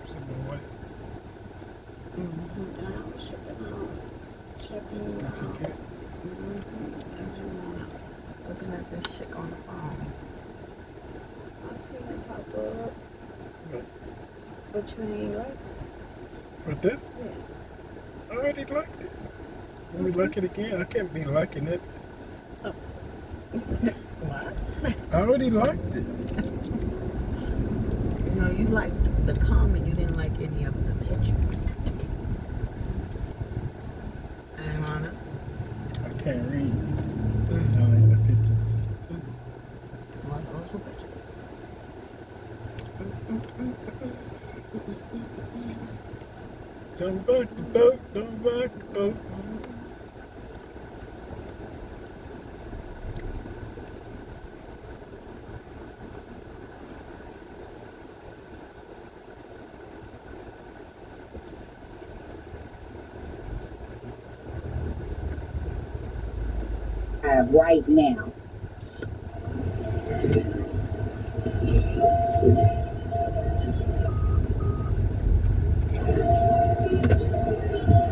see my wife. I was checking That's okay. looking at this chick on the phone. I seen it pop up. What? But you ain't like it. With this? Yeah. I already liked it. Let me like it again. I can't be liking it. Oh. What? I already liked it. No, you liked the comment. You didn't like any of the pictures. And on it. I can't read. I like the pictures. Well, those were pictures. Don't back the boat. Don't back the boat. Right now.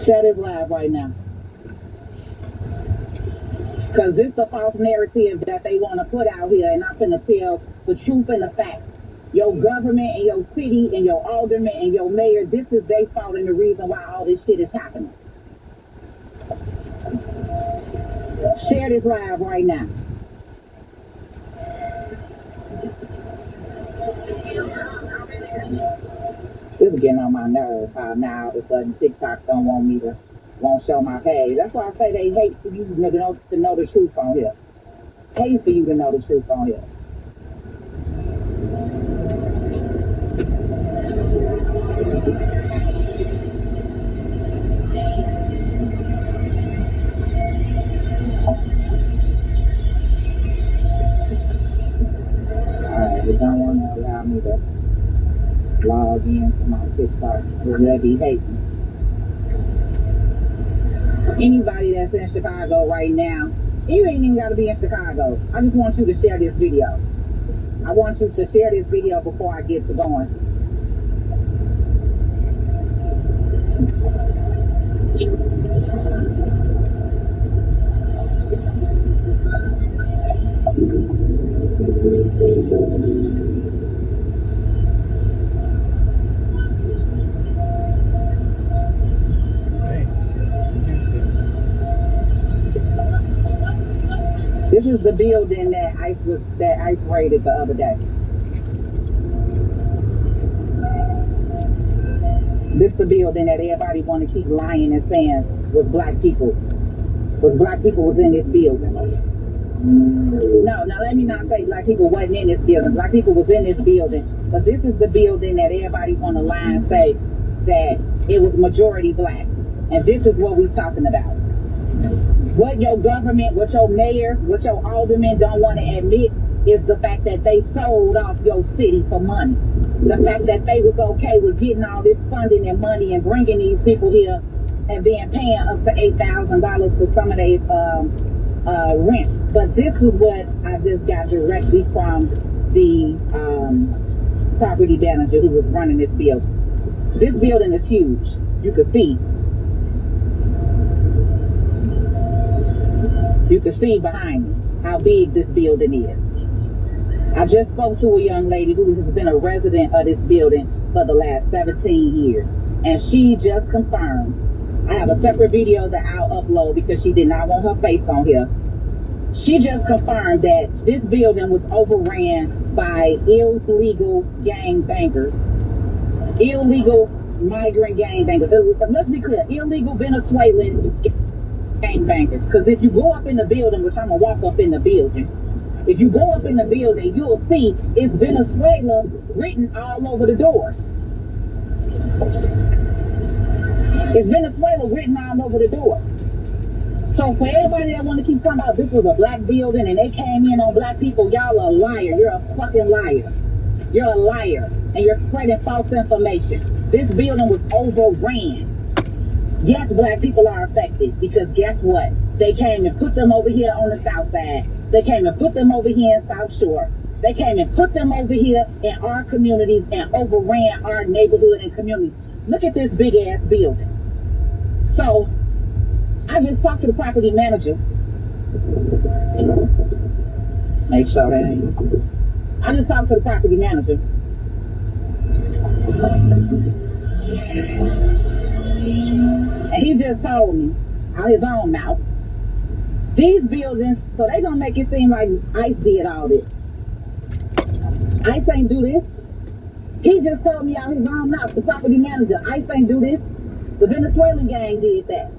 Shut it live right now. Because this is a false narrative that they want to put out here, and I'm going to tell the truth and the facts. Your government and your city and your alderman and your mayor, this is their fault and the reason why all this shit is happening. Share this live right now. This is getting on my nerves. How now all of a sudden TikTok won't show my page. That's why I say they hate for you to know the truth on here. Hate for you to know the truth on here. Alright, they don't want to allow me to log in to my TikTok. They'll be hating. Anybody that's in Chicago right now, you ain't even got to be in Chicago. I just want you to share this video. I want you to share this video before I get to going. This is the building that ICE raided the other day. This is the building that everybody want to keep lying and saying was black people. Was black people was in this building. No, now let me not say black people wasn't in this building. Black people was in this building. But this is the building that everybody want to lie and say that it was majority black. And this is what we talking about. What your government, what your mayor, what your aldermen don't want to admit is the fact that they sold off your city for money. The fact that they was okay with getting all this funding and money and bringing these people here and being paying up to $8,000 for some of their rents. But this is what I just got directly from the property manager who was running this building. This building is huge. You can see. You can see behind me how big this building is. I just spoke to a young lady who has been a resident of this building for the last 17 years. And she just confirmed. I have a separate video that I'll upload because she did not want her face on here. She just confirmed that this building was overran by illegal gang bangers. Illegal migrant gang bangers. Let's be clear, illegal Venezuelan gang bangers. Because if you go up in the building, which I'm going to walk up in the building, if you go up in the building, you'll see it's Venezuela written all over the doors. It's Venezuela written all over the doors. So for everybody that want to keep talking about this was a black building and they came in on black people, y'all are a liar. You're a fucking liar. You're a liar. And you're spreading false information. This building was overran. Yes, black people are affected because guess what? They came and put them over here on the south side. They came and put them over here in South Shore. They came and put them over here in our communities and overran our neighborhood and community. Look at this big ass building. So I just talked to the property manager. Make sure that ain't. I just talked to the property manager. And he just told me out his own mouth, these buildings, so they gonna make it seem like ICE did all this. ICE ain't do this. He just told me out his own mouth, the property manager, ICE ain't do this. The Venezuelan gang did that.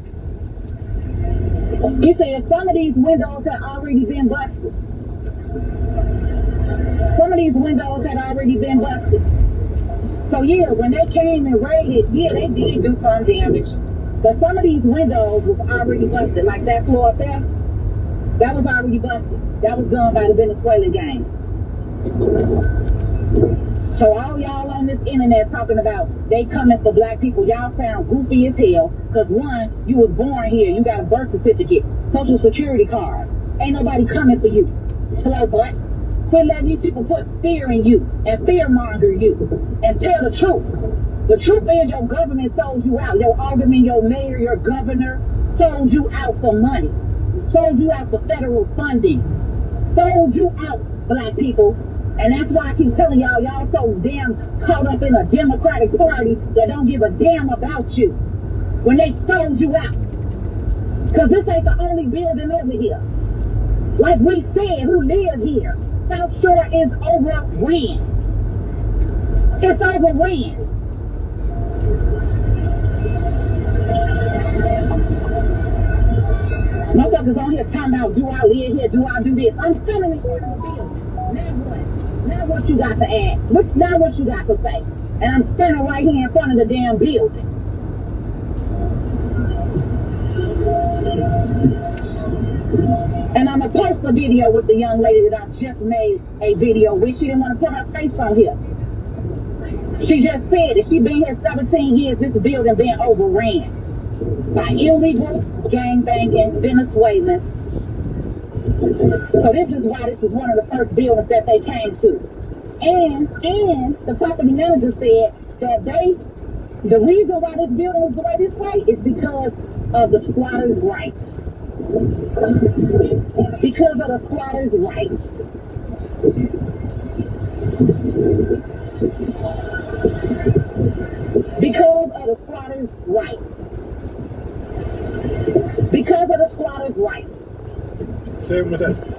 He said some of these windows had already been busted. Some of these windows had already been busted. So yeah, when they came and raided, yeah, they did do some damage. But some of these windows was already busted. Like that floor up there, that was already busted. That was done by the Venezuelan gang. So all y'all on this internet talking about they coming for black people, y'all sound goofy as hell. Because one, you was born here, you got a birth certificate, social security card. Ain't nobody coming for you. Slow butt. Quit letting these people put fear in you and fear-monger you. And tell the truth. The truth is your government sold you out. Your alderman, your mayor, your governor sold you out for money. Sold you out for federal funding. Sold you out, black people. And that's why I keep telling y'all, y'all so damn caught up in a Democratic Party that don't give a damn about you. When they sold you out. Because this ain't the only building over here. Like we said, who live here. South Shore is overran. It's overran. Motherfuckers on here talking about, do I live here? Do I do this? I'm telling you, what I'm building. Now what? Now what you got to add? Now what you got to say? And I'm standing right here in front of the damn building. And I'm going to post a video with the young lady that I just made a video with. She didn't want to put her face on here. She just said that she been here 17 years. This building been overran by illegal gang-banging Venezuelans. So this is why this is one of the first buildings that they came to. And the property manager said that the reason why this building is the way this way is because of the squatters' rights. Because of the squatters' rights. Because of the squatters' rights. Because of the squatters' rights.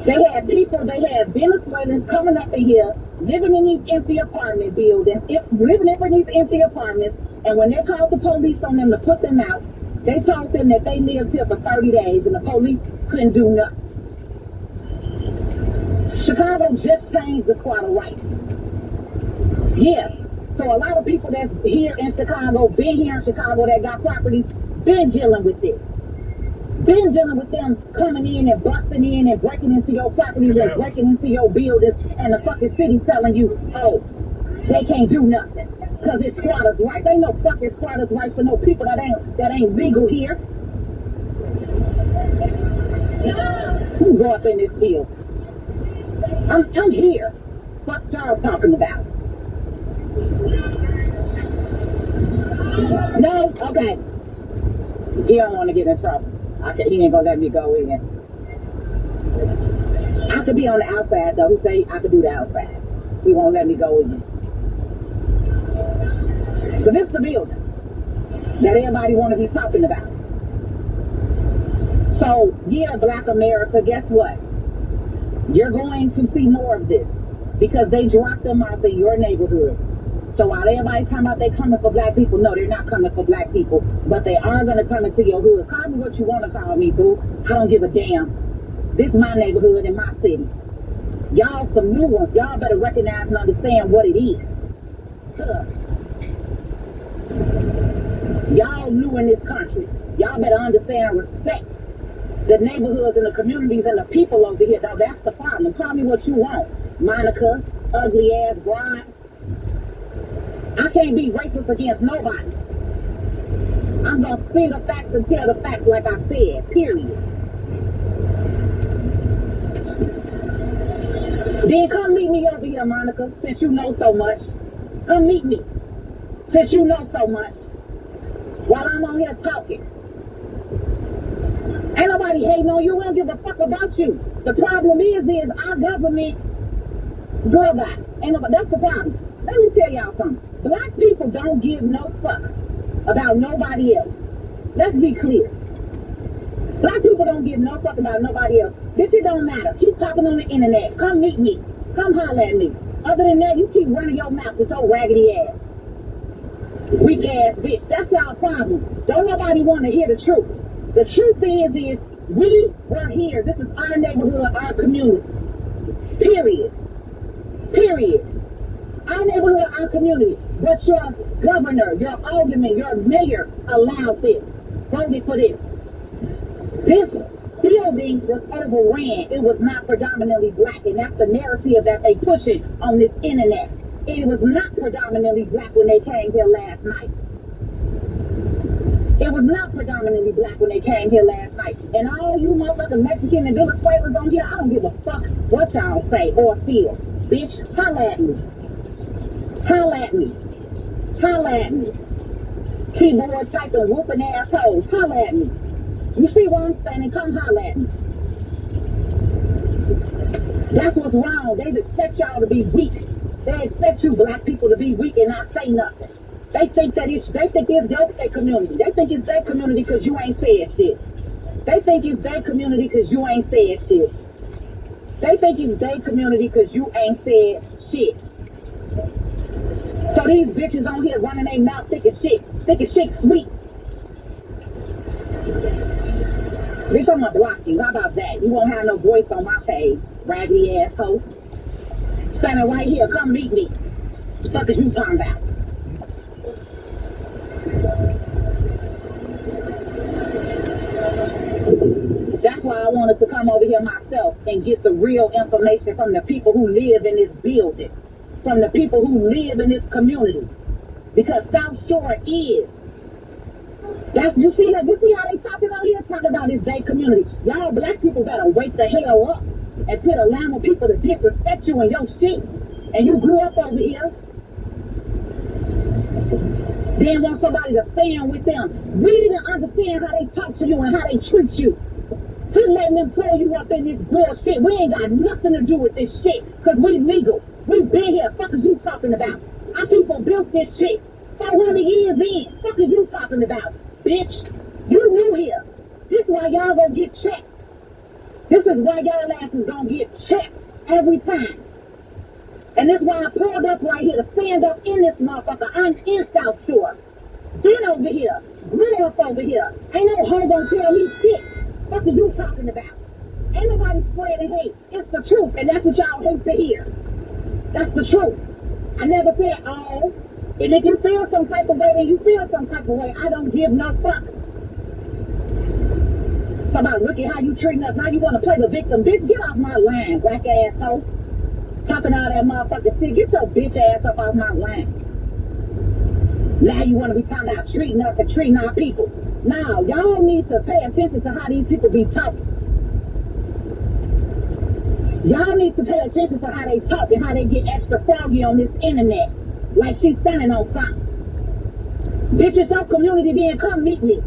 They had people, they had Venezuelans coming up in here, living in these empty apartment buildings, living in these empty apartments, and when they called the police on them to put them out, they told them that they lived here for 30 days and the police couldn't do nothing. Chicago just changed the squatter rights. Yeah. So a lot of people that's here in Chicago, been here in Chicago, that got property, been dealing with this. Been dealing with them coming in and busting in and breaking into your properties and breaking into your buildings, and the fucking city telling you, oh, they can't do nothing because it's squatters' rights. Ain't no fucking squatters' rights for no people that ain't legal here. Who go up in this field? I'm here. What y'all talking about? No? Okay. He don't want to get in trouble. He ain't gonna let me go in. I could be on the outside though. He say I could do the outside. He won't let me go in. So this is the building that everybody want to be talking about. So yeah, Black America, guess what? You're going to see more of this because they dropped them off in your neighborhood. So while everybody's talking about they coming for black people, no, they're not coming for black people, but they are going to come into your hood. Call me what you want to call me, boo. I don't give a damn. This is my neighborhood in my city. Y'all some new ones. Y'all better recognize and understand what it is. Y'all new in this country. Y'all better understand and respect the neighborhoods and the communities and the people over here. Now, that's the problem. Call me what you want. Monica, ugly ass bride. I can't be racist against nobody. I'm going to speak the facts and tell the facts like I said, period. Then come meet me over here, Monica, since you know so much. Come meet me, since you know so much. While I'm on here talking. Ain't nobody hating on you. We don't give a fuck about you. The problem is our government, girl bye. Ain't nobody, that's the problem. Let me tell y'all something. Black people don't give no fuck about nobody else. Let's be clear. Black people don't give no fuck about nobody else. This shit don't matter. Keep talking on the internet. Come meet me. Come holler at me. Other than that, you keep running your mouth with your raggedy ass. Weak ass bitch. That's our problem. Don't nobody want to hear the truth. The truth is we were here. This is our neighborhood, our community. Period. Period. Our neighborhood, our community. But your governor, your alderman, your mayor allowed this. Voted for this. This building was overran. It was not predominantly black, and that's the narrative that they pushing on this internet. It was not predominantly black when they came here last night. It was not predominantly black when they came here last night. And all you motherfucking Mexican and Venezuelans on here, I don't give a fuck what y'all say or feel. Bitch, holla at me. Holla at me. Holla at me. Keyboard typing, whooping assholes. Holla at me. You see where I'm standing? Come holla at me. That's what's wrong. They expect y'all to be weak. They expect you black people to be weak and not say nothing. They think it's their community. They think it's their community because you ain't said shit. They think it's their community because you ain't said shit. They think it's their community because you ain't said shit. So these bitches on here running their mouth thick as shit sweet. Bitch, I'm gonna block you. How about that? You won't have no voice on my page, raggedy asshole. Standing right here, come meet me. What the fuck is you talking about? That's why I wanted to come over here myself and get the real information from the people who live in this building, from the people who live in this community. Because South Shore is. You see how they talking out here? Talking about this day community. Y'all black people better wake the hell up and put a line of people to disrespect you and your shit. And you grew up over here. Then want somebody to stand with them. Really to understand how they talk to you and how they treat you. To letting them pull you up in this bullshit. We ain't got nothing to do with this shit. Cause we legal. We been here. Fuck is you talking about? Our people built this shit. 400 years in. Fuck is you talking about? Bitch, you new here. This is why y'all gonna get checked. This is why y'all asses gonna get checked every time. And that's why I pulled up right here to stand up in this motherfucker. I'm in South Shore. Been over here. Grew up over here. Ain't no hoe gonna tell me shit. What are you talking about? Ain't nobody spreading hate. It's the truth, and that's what y'all hate to hear. That's the truth. I never said all. And if you feel some type of way, then you feel some type of way. I don't give no fuck. Somebody look at how you treating us. Now you want to play the victim. Bitch, get off my line, black asshole. Talking all that motherfucking shit. Get your bitch ass up off my line. Now you want to be talking about treating us and treating our people. Now, y'all need to pay attention to how these people be talking. Y'all need to pay attention to how they talk and how they get extra froggy on this internet. Like she's standing on something. Bitch, it's your community, then come meet me.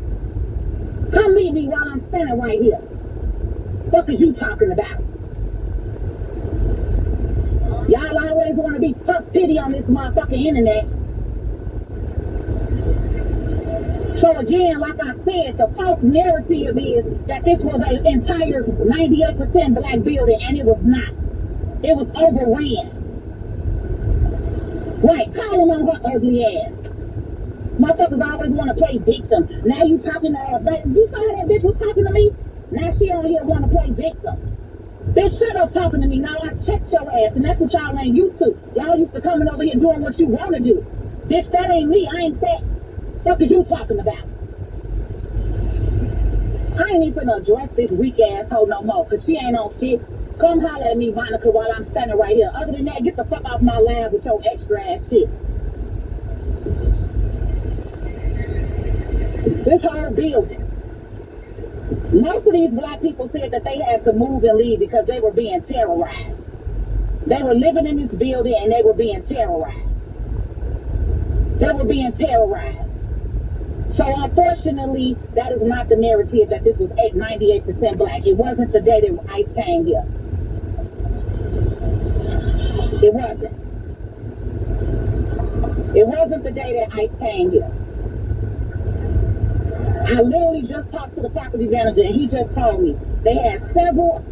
Come meet me while I'm standing right here. What is you talking about? Y'all always want to be tough pity on this motherfucking internet. So again, like I said, the false narrative is that this was an entire 98% black building, and it was not. It was overran. Right, call them on her ugly ass. Motherfuckers always want to play victim. Now you talking to her. You saw that bitch was talking to me? Now she on here want to play victim. Bitch, shut up talking to me. Now I checked your ass, and that's what y'all ain't used to. Y'all used to coming over here doing what you want to do. Bitch, that ain't me. I ain't that. What is you talking about? I ain't even gonna address this weak asshole no more, cause she ain't on shit. Come holler at me, Monica, while I'm standing right here. Other than that, get the fuck off my land with your extra ass shit. This whole building. Most of these black people said that they had to move and leave because they were being terrorized. They were living in this building and they were being terrorized. They were being terrorized. So unfortunately, that is not the narrative that this was 98% black. It wasn't the day that ICE came here. It wasn't. It wasn't the day that ICE came here. I literally just talked to the property manager and he just told me they had several,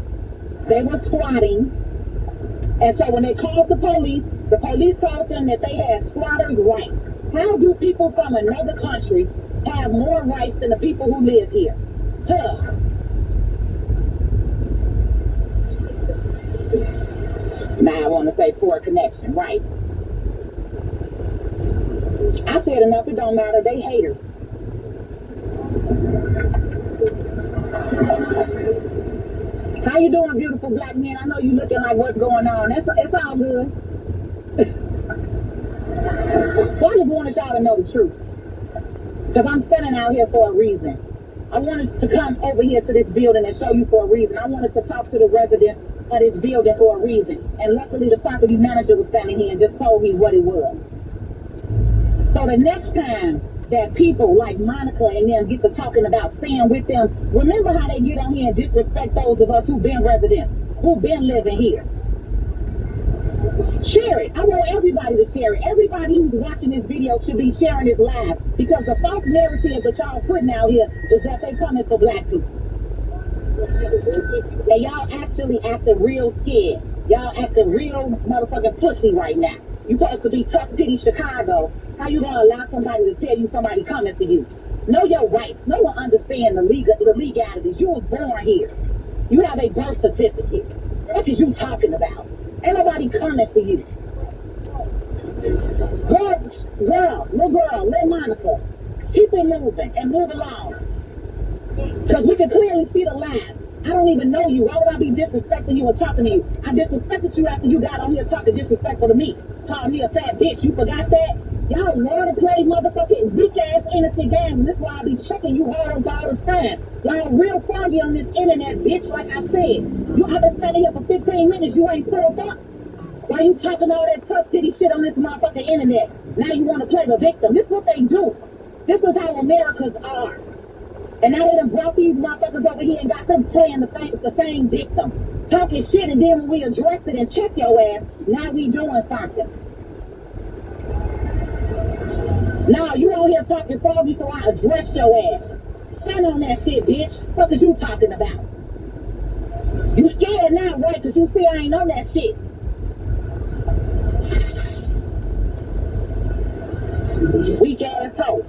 they were squatting. And so when they called the police told them that they had squatters' rights. How do people from another country have more rights than the people who live here? Huh. Now I want to say poor connection, right? I said enough, it don't matter, they haters. How you doing, beautiful black man? I know you looking like what's going on. It's all good. So I just wanted y'all to know the truth. Because I'm standing out here for a reason. I wanted to come over here to this building and show you for a reason. I wanted to talk to the residents of this building for a reason. And luckily the property manager was standing here and just told me what it was. So the next time that people like Monica and them get to talking about staying with them, remember how they get on here and disrespect those of us who've been residents, who've been living here. Share it. I want everybody to share it. Everybody who's watching this video should be sharing it live because the false narrative that y'all putting out here is that they coming for black people. And y'all actually acting real scared. Y'all acting real motherfucking pussy right now. You supposed to be tough titty Chicago. How you gonna allow somebody to tell you somebody coming for you? Know your rights. No one understand the legalities. You was born here. You have a birth certificate. What is you talking about? Ain't nobody coming for you. Girl, let Monica keep it moving and move along. Because we can clearly see the line. I don't even know you. Why would I be disrespecting you or talking to you? I disrespected you after you got on here talking disrespectful to me. Called me a fat bitch. You forgot that? Y'all love to play motherfucking weak ass innocent games. That's why I be checking you all the time. Y'all real foggy on this internet, bitch, like I said. You have been standing here for 15 minutes. You ain't full up. Why you talking all that tough titty shit on this motherfucking internet? Now you want to play the victim. This is what they do. This is how Americans are. And now they done brought these motherfuckers over here and got them playing the same victim. Talking shit, and then when we address it and check your ass, now we doing something. Now you on here talking foggy, so I address your ass. Stand on that shit, bitch. What is you talking about? You scared now, right? Because you see I ain't on that shit. Weak ass hoe.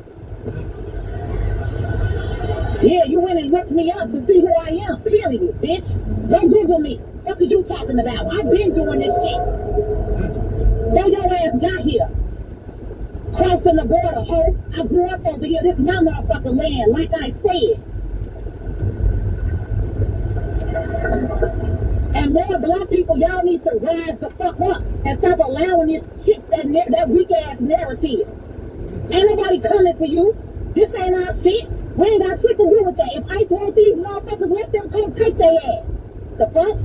Yeah, you went and looked me up to see who I am, period, bitch. Don't Google me. What are you talking about? I've been doing this shit. So your ass got here. Crossing the border, ho. I grew up over here. This is my motherfucking land, like I said. And more black people, y'all need to rise the fuck up and stop allowing this shit, that weak ass narrative. Ain't nobody coming for you. This ain't our shit. We ain't got shit to do with that. If ICE want these motherfuckers, let them come take their ass. The fuck?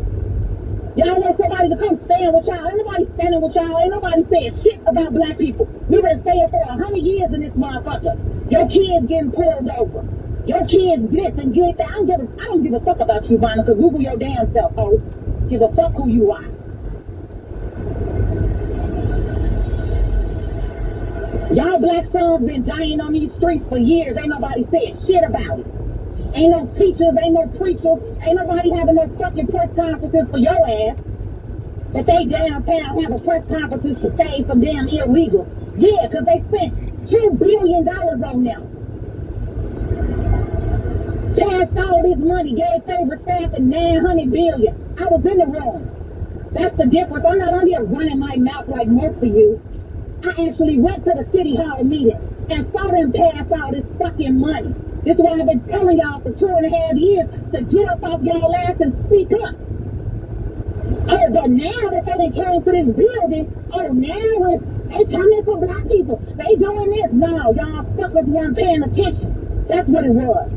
Y'all want somebody to come stand with y'all. Ain't nobody standing with y'all. Ain't nobody saying shit about black people. We've been staying for 100 years in this motherfucker. Your kids getting pulled over. Your kids this and get that. I don't give a fuck about you, Monica. Google your damn self, ho. Give a fuck who you are. Y'all black sons been dying on these streets for years. Ain't nobody saying shit about it. Ain't no teachers, ain't no preachers, ain't nobody having no fucking press conferences for your ass. But they downtown have a press conferences to save some damn illegals. Yeah, because they spent $2 billion on them. Passed all this money, gave favor staff and $900 billion. I was in the room. That's the difference. I'm not on here running my mouth like most of you. I actually went to the city hall meeting and saw them pass all this fucking money. This is why I've been telling y'all for 2.5 years to get up off y'all ass and speak up. Oh, but now that they done came to this building, oh, now they coming for black people. They doing this. No, y'all suckers weren't paying attention. That's what it was.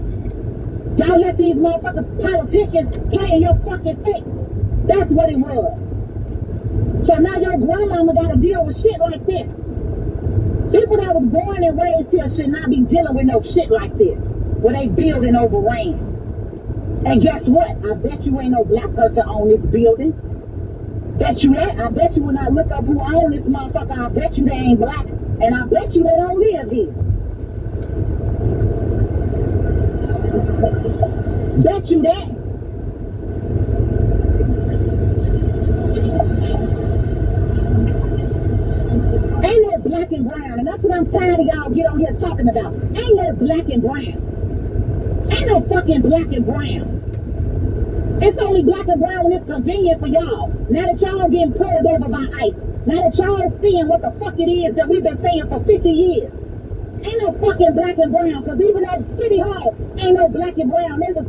Y'all let these motherfuckers politicians play in your fucking face. That's what it was. So now your grandmama got to deal with shit like this. People that was born and raised here should not be dealing with no shit like this, where they building over land. And guess what? I bet you ain't no black person on this building. Bet you that. I bet you when I look up who own this motherfucker, I bet you they ain't black. And I bet you they don't live here. Bet you that. Ain't no black and brown. And that's what I'm tired of y'all get on here talking about. Ain't no black and brown. Ain't no fucking black and brown. It's only black and brown when it's convenient for y'all. Now that y'all getting pulled over by ICE. Now that y'all seeing what the fuck it is that we've been saying for 50 years. Ain't no fucking black and brown. Because even at City Hall, ain't no black and brown. They was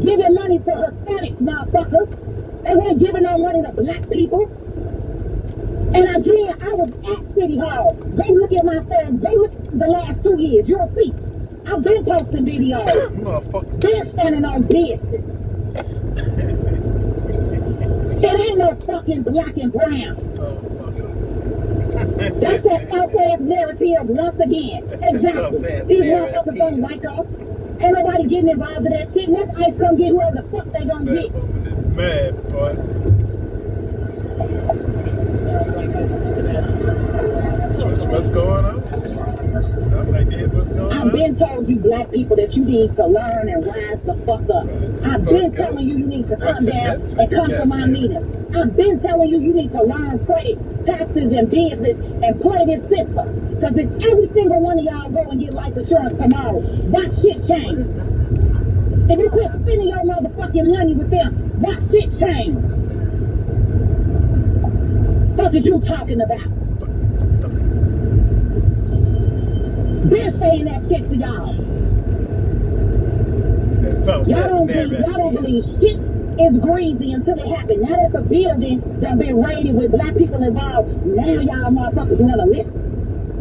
giving money to Hispanics, motherfuckers. They weren't giving no money to black people. And again, I was at City Hall. Go look at my phone. Go look at the last 2 years. You'll see. I've been posting videos. Motherfucker. Been standing on business. It ain't no fucking black and brown. That's that false-ass narrative once again. Exactly. These motherfuckers don't like us. Ain't nobody getting involved in that shit. Let ICE come get whoever the fuck they gonna get. Mad, boy. What's going on? I've been telling you black people that you need to learn and rise the fuck up. I've been telling you need to come down and come to my meeting. I've been telling you need to learn trade, taxes, and business and play this system. Because if every single one of y'all go and get life insurance tomorrow, that shit changes. If you quit spending your motherfucking money with them, that shit changes. What is you talking about? Been saying that shit for y'all. Y'all don't believe shit is greasy until it happens. Now that the building done been raided with black people involved, now y'all motherfuckers want to listen.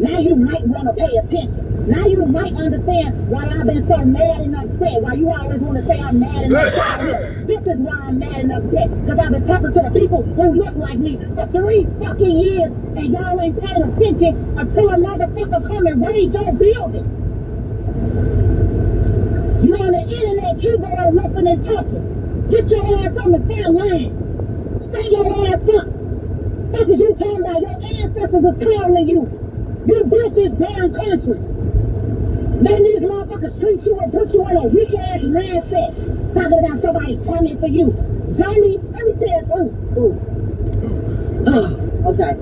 Now you might want to pay attention. Now you might understand why I've been so mad and upset. Why you always want to say I'm mad and upset. This is why I'm mad and upset. Because I've been talking to the people who look like me for 3 fucking years and y'all ain't paying attention until a motherfucker come and raid your building. You on the internet, keep on looking and talking. Get your ass on the front line. Stay your ass up. That's what you talking about. Your ancestors are telling you. You built this damn country. Then these motherfuckers treat you and put you in a weak ass mindset. Talking about somebody coming for you. Johnny, let me tell you. Okay.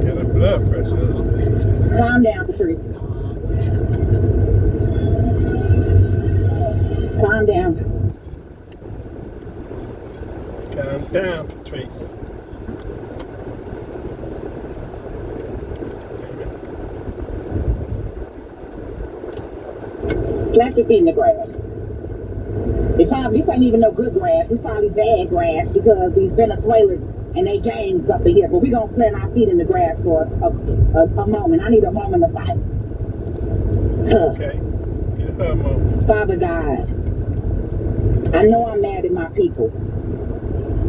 Got a blood pressure. Calm down, Patrice. Calm down. Calm down, Patrice. Flash your feet in the grass. This ain't even no good grass. It's probably bad grass because these Venezuelans and they gangs up in here. But we're going to plant our feet in the grass for a moment. I need a moment of silence. Okay. Get her a moment. Father God, I know I'm mad at my people.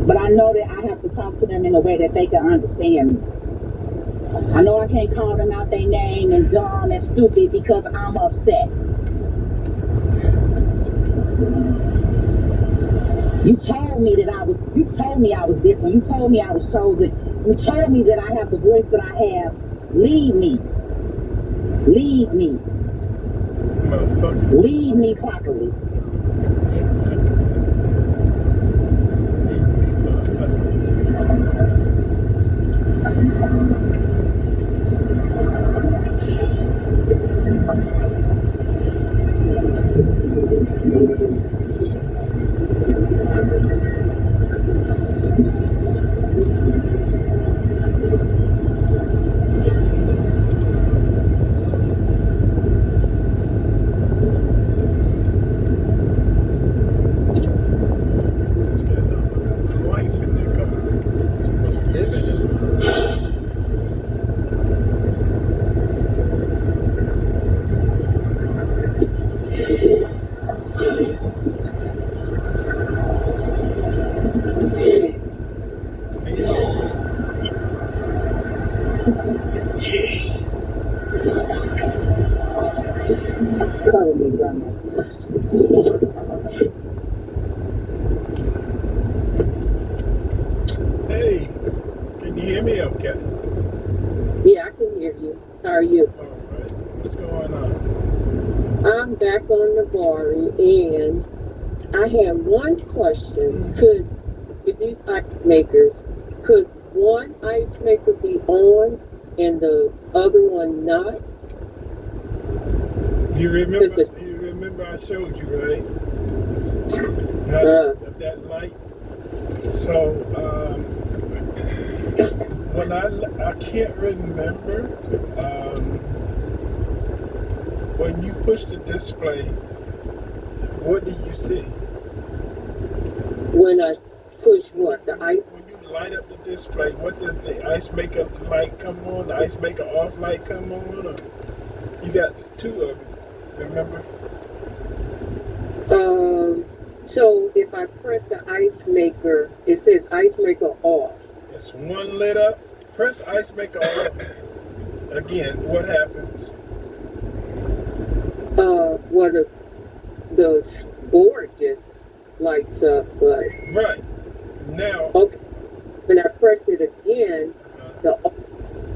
But I know that I have to talk to them in a way that they can understand me. I know I can't call them out their name and dumb and stupid because I'm upset. You told me I was different. You told me I was chosen. You told me that I have the voice that I have. Lead me. Lead me. Motherfucker. Lead me properly. Cover me, brother. Hey, can you hear me okay? Yeah, I can hear you. How are you? All right. What's going on? I'm back on the bar, and I have one question. If these ice makers, could one ice maker be on and the other one not? You Because remember I showed you, right? How that light. So, when I can't remember, when you push the display, what do you see? when I push what? The ice? When you light up the display, what does the ice maker light come on? The ice maker off light come on? Or you got two of them, remember? So if I press the ice maker, it says ice maker off. It's one lit up. Press ice maker off. Again, what happens? Well, the board just lights up, but Right. Now, okay. When I press it again,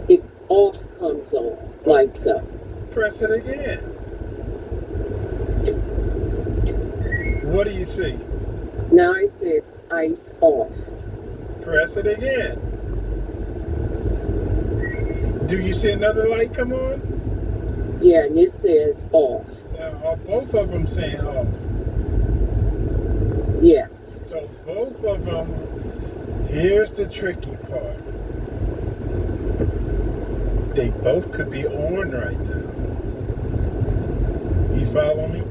it off comes on, lights up. press it again. What do you see? Now it says ice off. Press it again. Do you see another light come on? Yeah, and it says off. Now, are both of them saying off? Yes. So both of them, here's the tricky part. They both could be on right now. You follow me?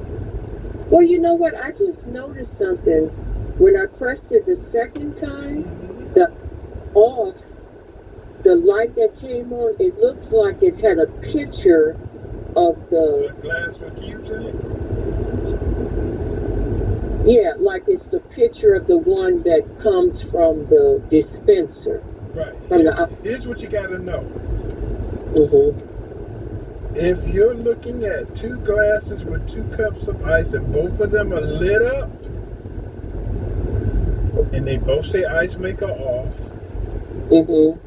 Well, you know what? I just noticed something. When I pressed it the second time, the off, the light that came on, it looked like it had a picture of the glass with cubes in it? Yeah, like it's the picture of the one that comes from the dispenser. Right. From Here's what you got to know. Mm-hmm. If you're looking at two glasses with 2 cups of ice and both of them are lit up, and they both say ice maker off, Mm-hmm.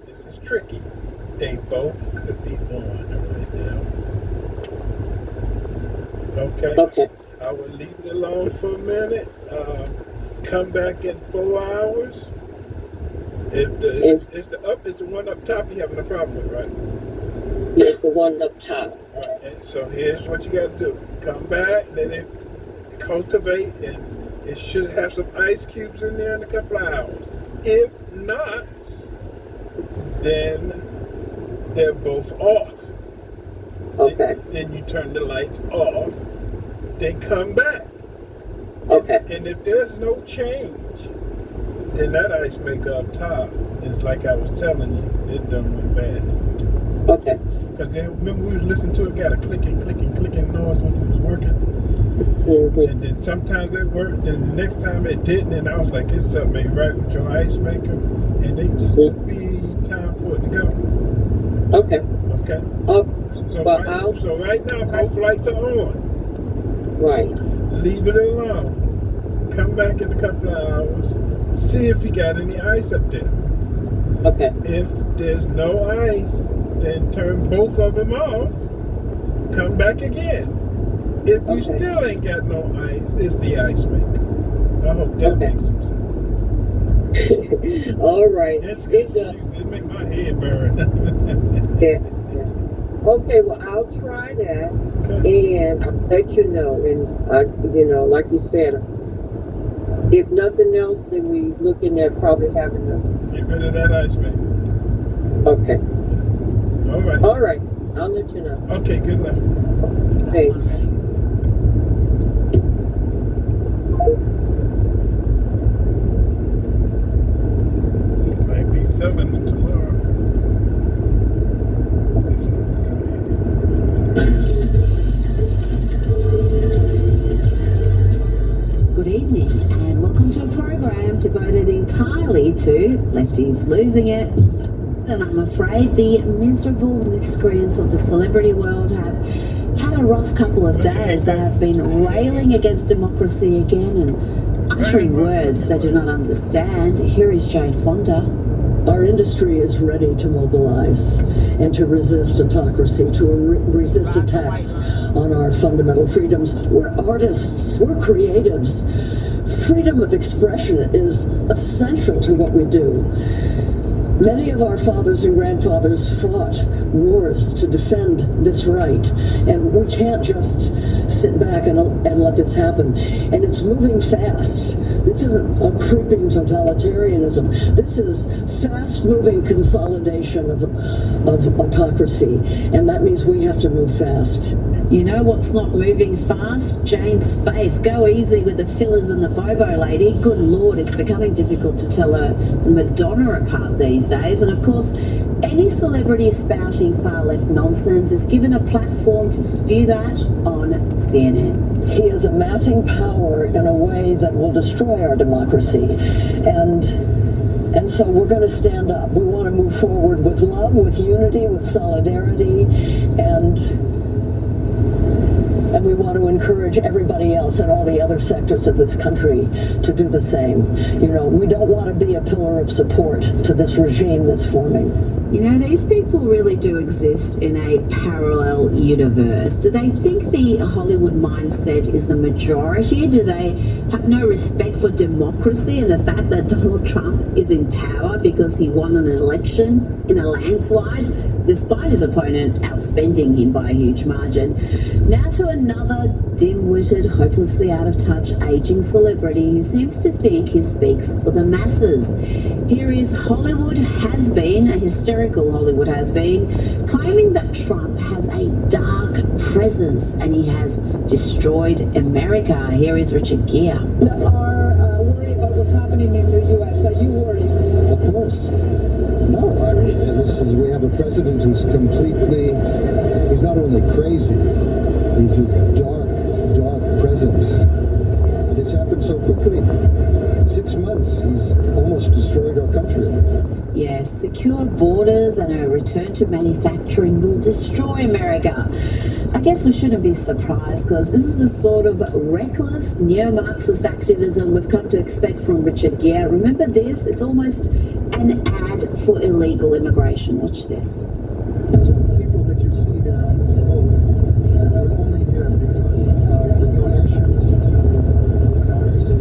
this is tricky. They both could be on right now. Okay? Okay. I will leave it alone for a minute. Come back in 4 hours. It's the one up top you're having a problem with, right? Yes, the one up top. All right, and so here's what you got to do. Come back, let it cultivate, and it should have some ice cubes in there in a couple of hours. If not, then they're both off. Okay. Then you turn the lights off, then come back. Okay. And if there's no change, then that ice maker up top is like I was telling you, it done went bad. Okay. Because remember we was listening to it, got a clicking noise when it was working. Mm-hmm. And then sometimes it worked, and the next time it didn't, and I was like, it's something ain't right with your ice maker. And it just could be time for it to go. Okay. Okay? So right now, both lights are on. Right. Leave it alone. Come back in a couple of hours. See if you got any ice up there. Okay. If there's no ice, then turn both of them off. Come back again. If you still ain't got no ice, it's the ice maker. I hope that makes some sense. All right. It's confusing. It make my head burn. Yeah. Okay, well, I'll try that, and I'll let you know. And, like you said, if nothing else, then we looking at probably having a... Get rid of that ice maker. Okay. All right. All right. I'll let you know. Okay, good enough. Thanks. Might be 7 tomorrow. Good evening and welcome to a program devoted entirely to lefties losing it and I'm afraid the miserable miscreants of the celebrity world have had a rough couple of days. They have been railing against democracy again and uttering words they do not understand. Here is Jane Fonda. Our industry is ready to mobilize and to resist autocracy, to resist attacks on our fundamental freedoms. We're artists, we're creatives. Freedom of expression is essential to what we do. Many of our fathers and grandfathers fought wars to defend this right, and we can't just sit back and let this happen. And it's moving fast. This isn't a creeping totalitarianism. This is fast-moving consolidation of autocracy, and that means we have to move fast. You know what's not moving fast? Jane's face. Go easy with the fillers and the bobo lady. Good Lord, it's becoming difficult to tell her Madonna apart these days. And of course, any celebrity spouting far-left nonsense is given a platform to spew that on CNN. He is amassing power in a way that will destroy our democracy. And so we're going to stand up. We want to move forward with love, with unity, with solidarity, and we want to encourage everybody else in all the other sectors of this country to do the same. You know, we don't want to be a pillar of support to this regime that's forming. You know, these people really do exist in a parallel universe. Do they think the Hollywood mindset is the majority? Do they have no respect for democracy and the fact that Donald Trump is in power because he won an election in a landslide, despite his opponent outspending him by a huge margin? Now to another dim-witted, hopelessly out-of-touch, aging celebrity who seems to think he speaks for the masses. Here is Hollywood has-been, a hysterical Hollywood has-been, claiming that Trump has a dark presence and he has destroyed America. Here is Richard Gere. Are worried about what's happening in the U.S. Are you worried? Of course. No, I mean, we have a president who's completely, he's not only crazy, he's a dark presence. And it's happened so quickly. 6 months, he's almost destroyed our country. Yes, secure borders and a return to manufacturing will destroy America. I guess we shouldn't be surprised because this is the sort of reckless neo-Marxist activism we've come to expect from Richard Gere. Remember this? It's almost an ad for illegal immigration. Watch this. People that you see here on this boat are only here because of the donations to open arms, the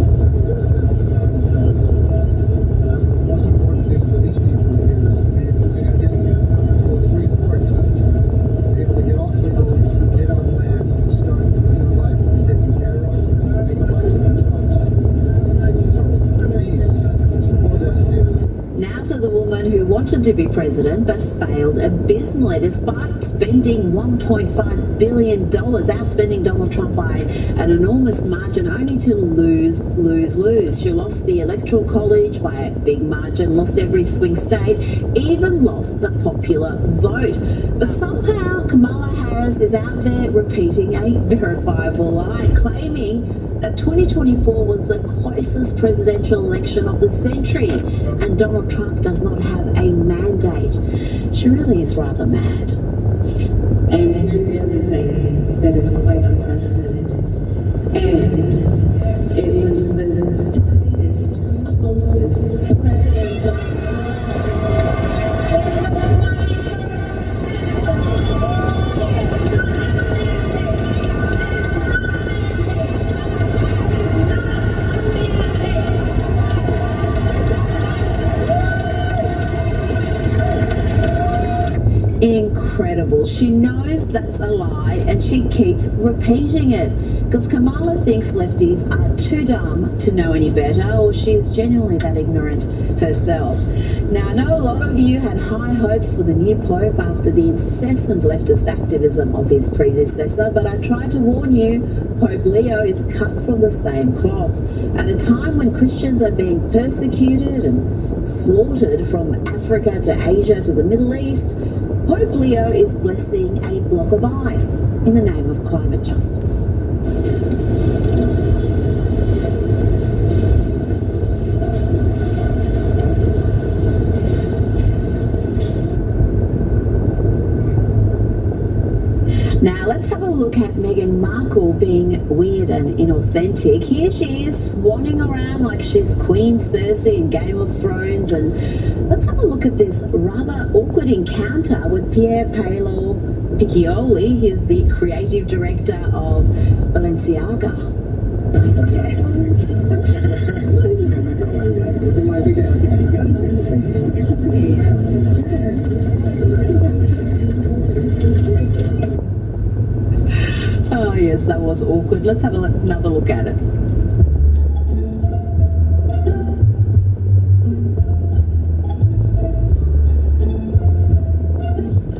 work that open arms does. And the most important thing for these people here is to be able to get to a free port, be able to get off the boats, get on land, and start a new life, be taken care of, and make a life for themselves. So please support us here. Now to the woman who wanted to be president but failed abysmally despite spending $1.5 billion, outspending Donald Trump by an enormous margin, only to lose. She lost the Electoral College by a big margin, lost every swing state, even lost the popular vote. But somehow Kamala Harris is out there repeating a verifiable lie, claiming that 2024 was the closest presidential election of the century and Donald Trump does not have a mandate. She really is rather mad. And here's the other thing that is quite unprecedented. And it was the tightest, closest presidential. Incredible. She knows that's a lie and she keeps repeating it because Kamala thinks lefties are too dumb to know any better, or she is genuinely that ignorant herself. Now, I know a lot of you had high hopes for the new Pope after the incessant leftist activism of his predecessor, but I try to warn you, Pope Leo is cut from the same cloth. At a time when Christians are being persecuted and slaughtered from Africa to Asia to the Middle East, Pope Leo is blessing a block of ice in the name of climate justice. Now let's have a look at Meghan Markle being weird and inauthentic. Here she is swanning around like she's Queen Cersei in Game of Thrones, and let's have a look at this rather awkward encounter with Pier Paolo Piccioli. He's the creative director of Balenciaga. Oh yes, that was awkward. Let's have another look at it.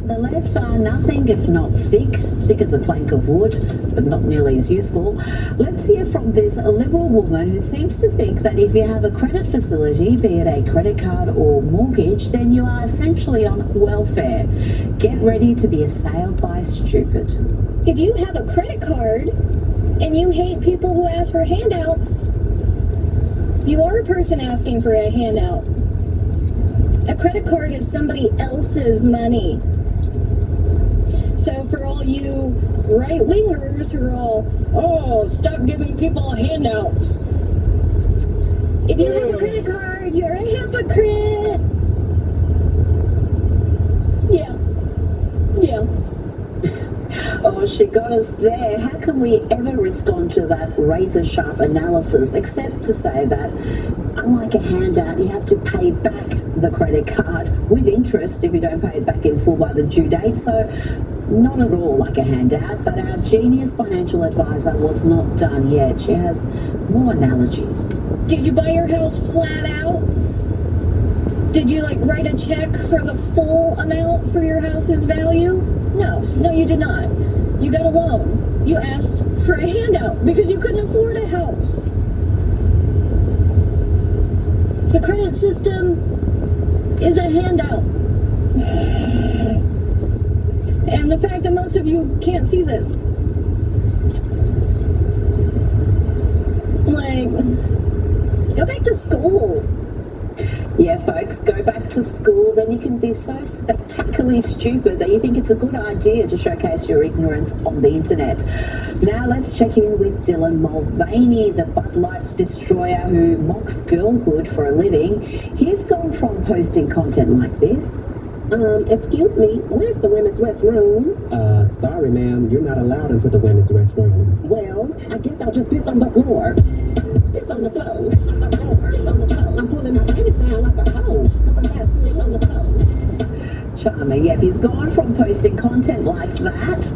The left are nothing if not thick as a plank of wood, but not nearly as useful. Let's hear from this liberal woman who seems to think that if you have a credit facility, be it a credit card or mortgage, then you are essentially on welfare. Get ready to be assailed by stupid. If you have a credit card and you hate people who ask for handouts, you are a person asking for a handout. A credit card is somebody else's money. So for all you right-wingers who are all, stop giving people handouts. If you have a credit card, you're a hypocrite. Yeah. Oh, she got us there. How can we ever respond to that razor-sharp analysis except to say that, unlike a handout, you have to pay back the credit card with interest if you don't pay it back in full by the due date. So not at all like a handout, but our genius financial advisor was not done yet. She has more analogies. Did you buy your house flat out? Did you write a check for the full amount for your house's value? No, you did not. You got a loan. You asked for a handout because you couldn't afford a house. The credit system is a handout. And the fact that most of you can't see this. Go back to school. Yeah, folks, go back to school. Then you can be so spectacularly stupid that you think it's a good idea to showcase your ignorance on the internet. Now let's check in with Dylan Mulvaney, the Bud Light destroyer who mocks girlhood for a living. He's gone from posting content like this. Excuse me, where's the women's restroom? Sorry ma'am, you're not allowed into the women's restroom. Well, I guess I'll just piss on the floor. Piss on the floor. Piss on the floor. I'm pulling my panties down like a hoe, cause I'm fat, piss on the floor. Charming. Yep, he's gone from posting content like that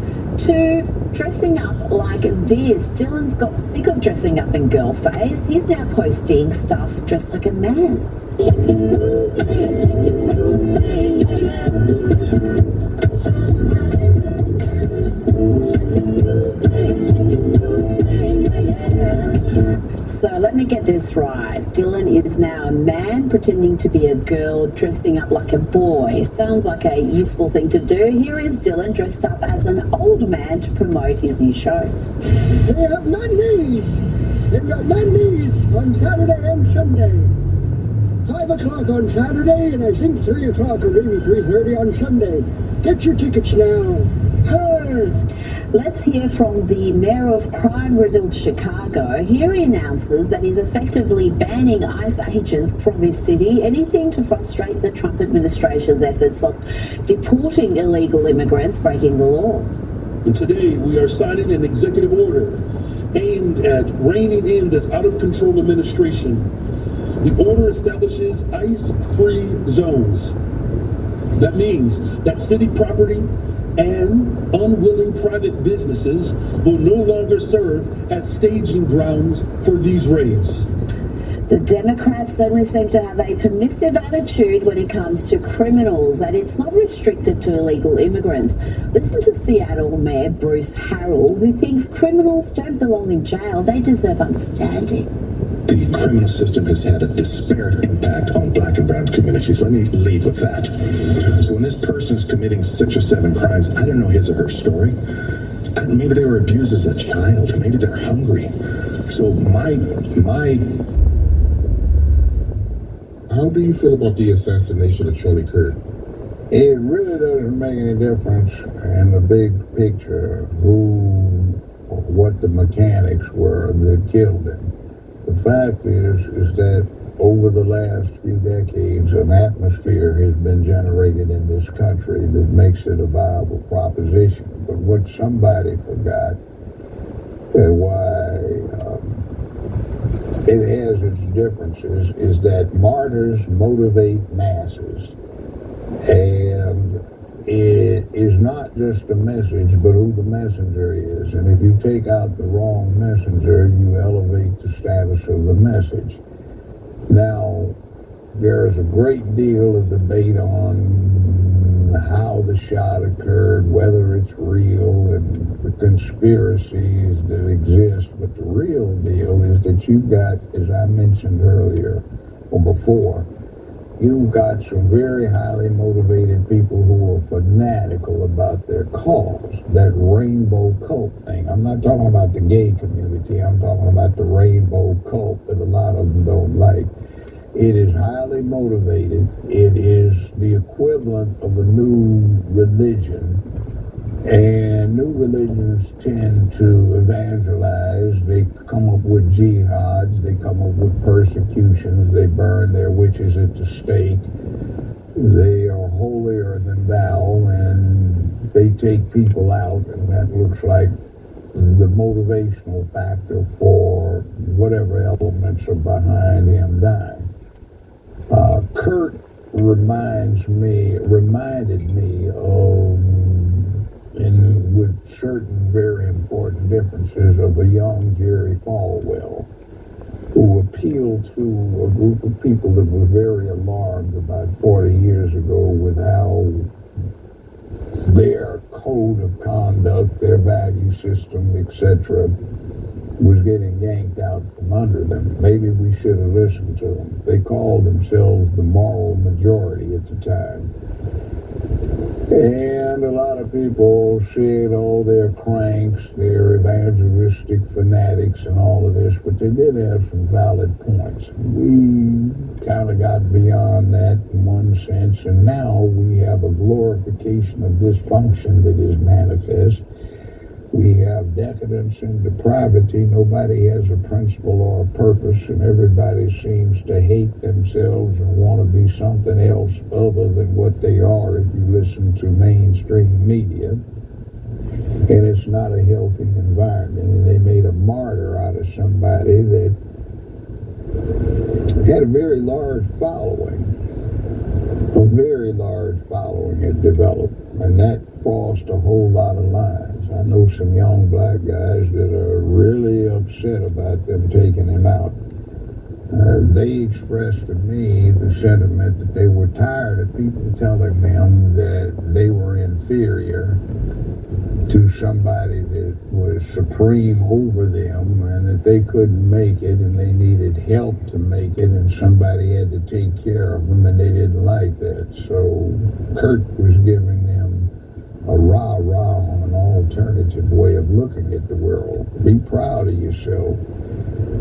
to dressing up like this. Dylan's got sick of dressing up in girl face. He's now posting stuff dressed like a man. So let me get this right. Dylan is now a man pretending to be a girl dressing up like a boy. Sounds like a useful thing to do. Here is Dylan dressed up as an old man to promote his new show. They have Mondays. They've got Mondays on Saturday and Sunday. 5 o'clock on Saturday, and I think 3 o'clock or maybe 3:30 on Sunday. Get your tickets now. Hey. Let's hear from the mayor of crime-riddled Chicago. Here he announces that he's effectively banning ICE agents from his city, anything to frustrate the Trump administration's efforts of deporting illegal immigrants breaking the law. And today we are signing an executive order aimed at reining in this out-of-control administration. The order establishes ICE-free zones. That means that city property and unwilling private businesses will no longer serve as staging grounds for these raids. The Democrats certainly seem to have a permissive attitude when it comes to criminals, and it's not restricted to illegal immigrants. Listen to Seattle Mayor Bruce Harrell, who thinks criminals don't belong in jail, they deserve understanding. The criminal system has had a disparate impact on black and brown communities. Let me lead with that. So when this person is committing 6 or 7 crimes, I don't know his or her story. Maybe they were abused as a child. Maybe they're hungry. So How do you feel about the assassination of Charlie Kirk? It really doesn't make any difference in the big picture what the mechanics were that killed him. The fact is that over the last few decades, an atmosphere has been generated in this country that makes it a viable proposition. But what somebody forgot, and why it has its differences, is that martyrs motivate masses. And it is not just a message, but who the messenger is. And if you take out the wrong messenger, you elevate the status of the message. Now, there's a great deal of debate on how the shot occurred, whether it's real, and the conspiracies that exist. But the real deal is that you've got, as I mentioned earlier or before, you've got some very highly motivated people who are fanatical about their cause, that rainbow cult thing. I'm not talking about the gay community. I'm talking about the rainbow cult that a lot of them don't like. It is highly motivated. It is the equivalent of a new religion. And new religions tend to evangelize. They come up with jihads. They come up with persecutions. They burn their witches at the stake. They are holier than thou, and they take people out, and that looks like the motivational factor for whatever elements are behind him dying. Kurt reminded me of, and with certain very important differences, of a young Jerry Falwell, who appealed to a group of people that was very alarmed about 40 years ago with how their code of conduct, their value system, etc., was getting yanked out from under them. Maybe we should have listened to them. They called themselves the moral majority at the time. And a lot of people said, oh, they're cranks, they're evangelistic fanatics and all of this, but they did have some valid points. We kind of got beyond that in one sense, and now we have a glorification of dysfunction that is manifest. We have decadence and depravity. Nobody has a principle or a purpose, and everybody seems to hate themselves and want to be something else other than what they are if you listen to mainstream media. And it's not a healthy environment. And they made a martyr out of somebody that had a very large following. A very large following had developed, and that crossed a whole lot of lines. I know some young black guys that are really upset about them taking him out. They expressed to me the sentiment that they were tired of people telling them that they were inferior to somebody that was supreme over them, and that they couldn't make it and they needed help to make it, and somebody had to take care of them, and they didn't like that. So Kurt was giving them a rah-rah on an alternative way of looking at the world. Be proud of yourself.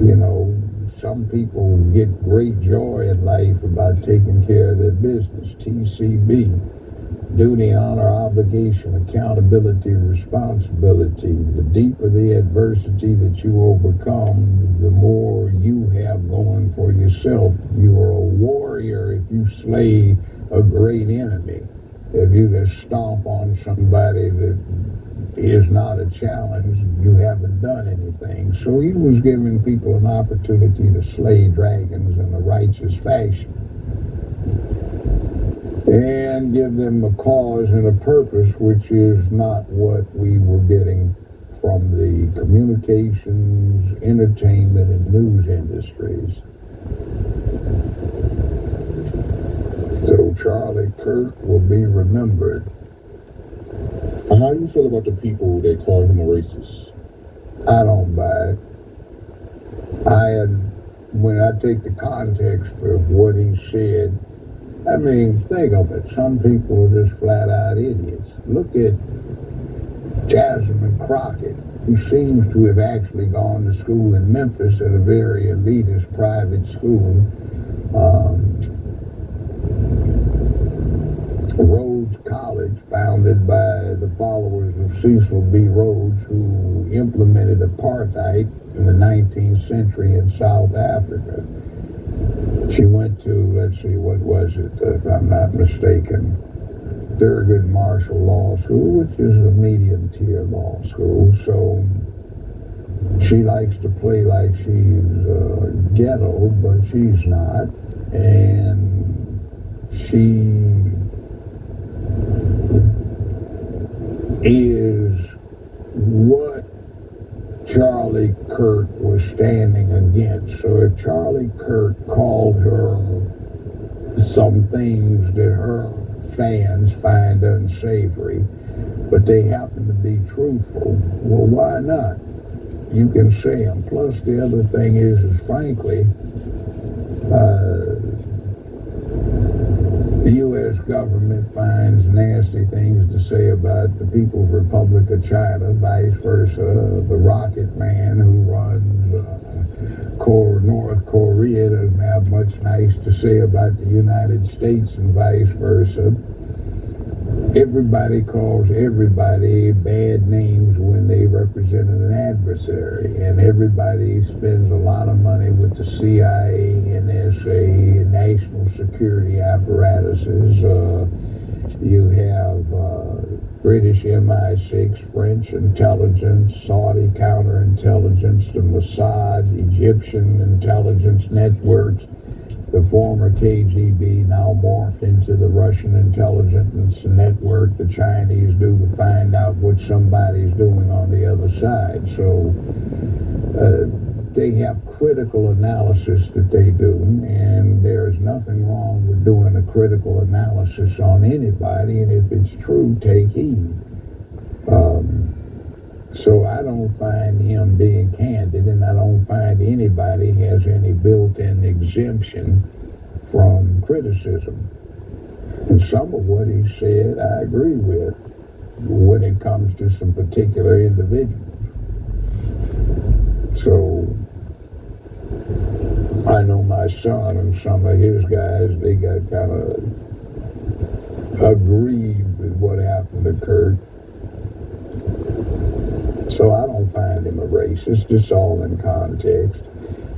You know, some people get great joy in life about taking care of their business. TCB. Duty, honor, obligation, accountability, responsibility. The deeper the adversity that you overcome, the more you have going for yourself. You are a warrior if you slay a great enemy. If you just stomp on somebody that is not a challenge, you haven't done anything. So he was giving people an opportunity to slay dragons in a righteous fashion, and give them a cause and a purpose, which is not what we were getting from the communications, entertainment, and news industries. So Charlie Kirk will be remembered. How do you feel about the people that call him a racist? I don't buy it. When I take the context of what he said, I mean, think of it. Some people are just flat-out idiots. Look at Jasmine Crockett, who seems to have actually gone to school in Memphis at a very elitist private school. Rode college founded by the followers of Cecil B. Rhodes, who implemented apartheid in the 19th century in South Africa. She went to, let's see, what was it, if I'm not mistaken, Thurgood Marshall Law School, which is a medium-tier law school. So she likes to play like she's ghetto, but she's not. And she is what Charlie Kirk was standing against. So if Charlie Kirk called her some things that her fans find unsavory, but they happen to be truthful, well, why not? You can say them. Plus, the other thing is frankly, the U.S. government finds nasty things to say about the People's Republic of China, vice versa. The rocket man who runs North Korea doesn't have much nice to say about the United States and vice versa. Everybody calls everybody bad names when they represent an adversary, and everybody spends a lot of money with the CIA, NSA, national security apparatuses. You have British MI6, French intelligence, Saudi counterintelligence, the Mossad, Egyptian intelligence networks, the former KGB now morphed into the Russian intelligence network the Chinese do to find out what somebody's doing on the other side. So they have critical analysis that they do, and there's nothing wrong with doing a critical analysis on anybody, and if it's true, take heed. So I don't find him being candid, and I don't find anybody has any built-in exemption from criticism. And some of what he said I agree with when it comes to some particular individuals. So I know my son and some of his guys, they got kind of aggrieved with what happened to Kurt. So I don't find him a racist. It's all in context.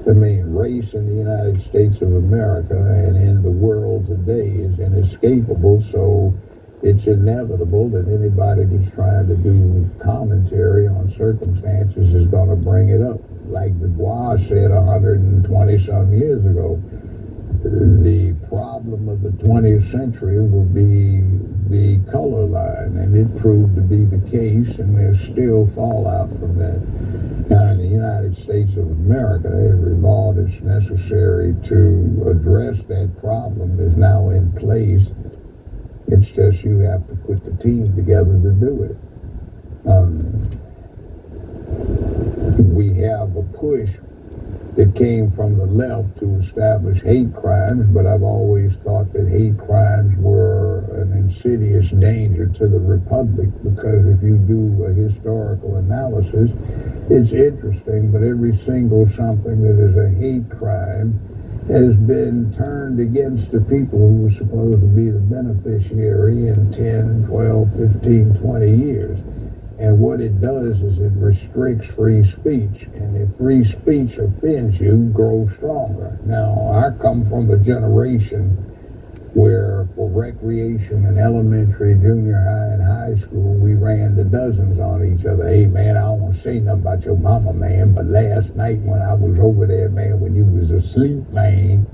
I mean, race in the United States of America and in the world today is inescapable, so it's inevitable that anybody that's trying to do commentary on circumstances is going to bring it up. Like Du Bois said 120-some years ago, the problem of the 20th century will be the color line, and it proved to be the case, and there's still fallout from that. Now, in the United States of America, every law that's necessary to address that problem is now in place. It's just you have to put the team together to do it. We have a push that came from the left to establish hate crimes, but I've always thought that hate crimes were an insidious danger to the republic, because if you do a historical analysis, it's interesting, but every single something that is a hate crime has been turned against the people who were supposed to be the beneficiary in 10, 12, 15, 20 years. And what it does is it restricts free speech. And if free speech offends you, grow stronger. Now, I come from a generation where for recreation in elementary, junior high, and high school, we ran the dozens on each other. Hey, man, I don't want to say nothing about your mama, man, but last night when I was over there, man, when you was asleep, man,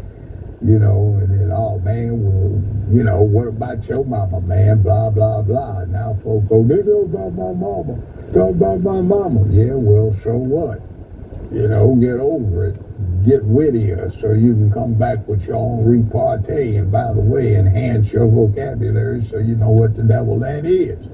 you know, and then, oh, man, well, you know, what about your mama, man, blah, blah, blah. Now folk go, they talk about my mama, talk about my mama. Yeah, well, so what? You know, get over it, get wittier so you can come back with your own repartee, and by the way, enhance your vocabulary so you know what the devil that is.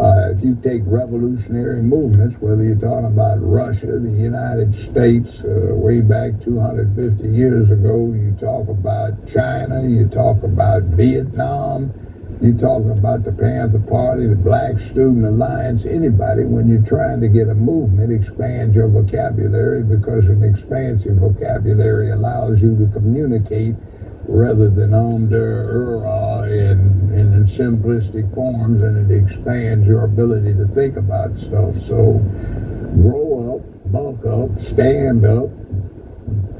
If you take revolutionary movements, whether you're talking about Russia, the United States, way back 250 years ago, you talk about China, you talk about Vietnam, you talk about the Panther Party, the Black Student Alliance, anybody, when you're trying to get a movement, expand your vocabulary, because an expansive vocabulary allows you to communicate rather than in the in simplistic forms, and it expands your ability to think about stuff. So grow up, buck up, stand up,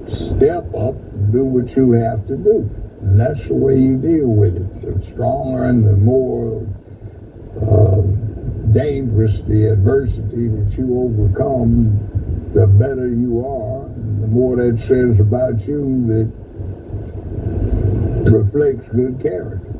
step up, do what you have to do. And that's the way you deal with it. The stronger and the more dangerous the adversity that you overcome, the better you are. And the more that says about you that reflects good character.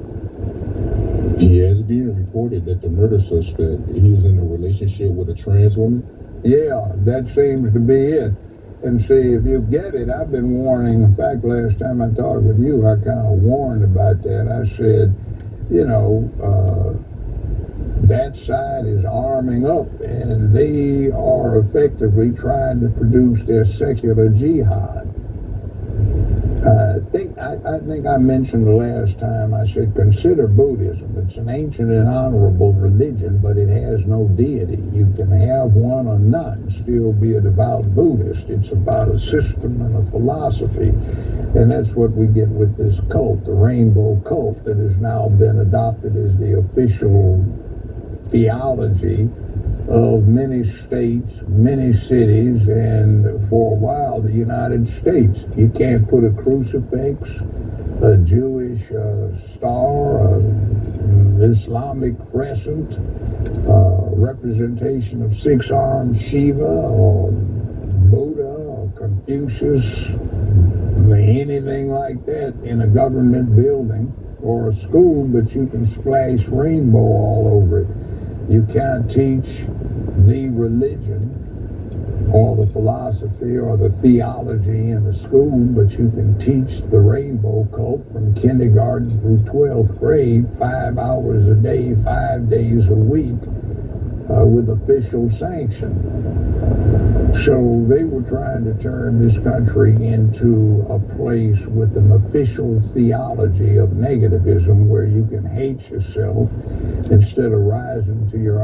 He has been reported that the murder suspect, he was in a relationship with a trans woman. Yeah, that seems to be it. And see, if you get it, I've been warning. In fact, last time I talked with you, I kind of warned about that. I said, you know, that side is arming up, and they are effectively trying to produce their secular jihad. I think I mentioned the last time, I said, consider Buddhism. It's an ancient and honorable religion, but it has no deity. You can have one or not and still be a devout Buddhist. It's about a system and a philosophy. And that's what we get with this cult, the rainbow cult, that has now been adopted as the official theology of many states, many cities, and for a while the United States. You can't put a crucifix, a Jewish star, an Islamic crescent, representation of six-armed Shiva or Buddha or Confucius, anything like that in a government building or a school, but you can splash rainbow all over it. You can't teach the religion or the philosophy or the theology in the school, but you can teach the rainbow cult from kindergarten through 12th grade, 5 hours a day, 5 days a week, with official sanction. So they were trying to turn this country into a place with an official theology of negativism where you can hate yourself instead of rising to your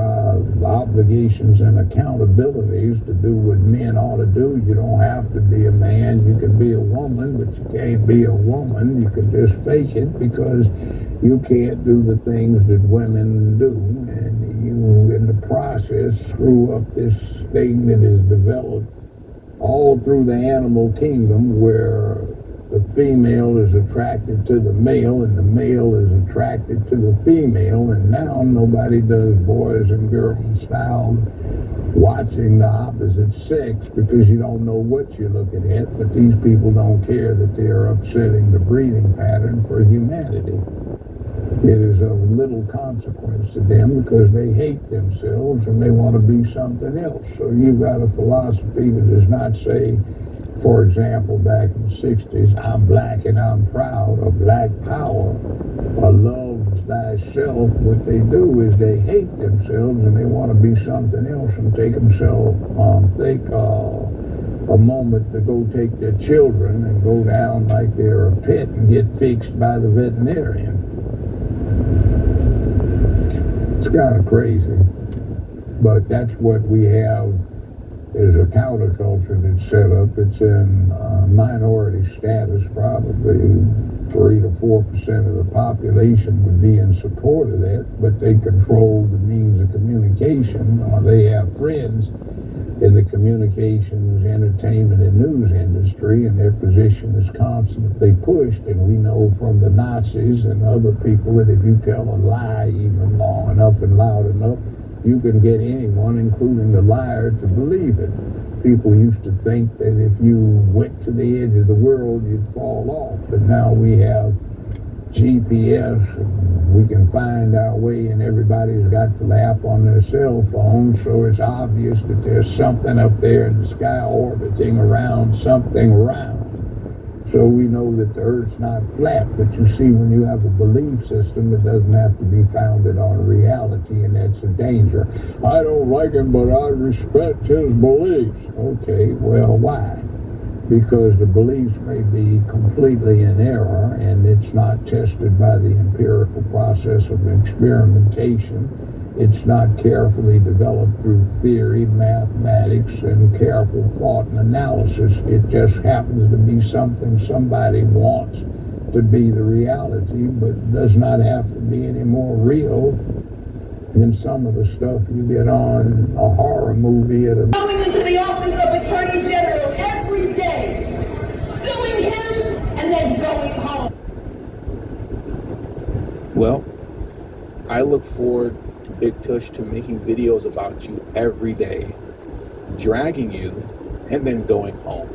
obligations and accountabilities to do what men ought to do. You don't have to be a man. You can be a woman, but you can't be a woman. You can just fake it because you can't do the things that women do. And you, in the process, screw up this thing that is developed all through the animal kingdom, where the female is attracted to the male and the male is attracted to the female, and now nobody does boys and girls style watching the opposite sex because you don't know what you're looking at, but these people don't care that they are upsetting the breeding pattern for humanity. It is of little consequence to them because they hate themselves and they want to be something else. So you've got a philosophy that does not say, for example, back in the 60s, I'm black and I'm proud, or black power, or love thyself. What they do is they hate themselves and they want to be something else and take a moment to go take their children and go down like they're a pet and get fixed by the veterinarian. It's kind of crazy, but that's what we have as a counterculture that's set up. It's in minority status. Probably 3 to 4% of the population would be in support of that, but they control the means of communication, or they have friends in the communications, entertainment, and news industry, and their position is constantly pushed. And we know from the Nazis and other people that if you tell a lie even long enough and loud enough, you can get anyone, including the liar, to believe it. People used to think that if you went to the edge of the world, you'd fall off. But now we have GPS, and we can find our way, and everybody's got the app on their cell phone, so it's obvious that there's something up there in the sky orbiting around something round. So we know that the Earth's not flat, but you see, when you have a belief system, it doesn't have to be founded on reality, and that's a danger. I don't like him, but I respect his beliefs. Okay, well, why? Because the beliefs may be completely in error and it's not tested by the empirical process of experimentation. It's not carefully developed through theory, mathematics, and careful thought and analysis. It just happens to be something somebody wants to be the reality, but does not have to be any more real than some of the stuff you get on a horror movie at a... Going into the office of Attorney General every day, suing him, and then going home. Well, I look forward, Big Tush, to making videos about you every day, dragging you, and then going home.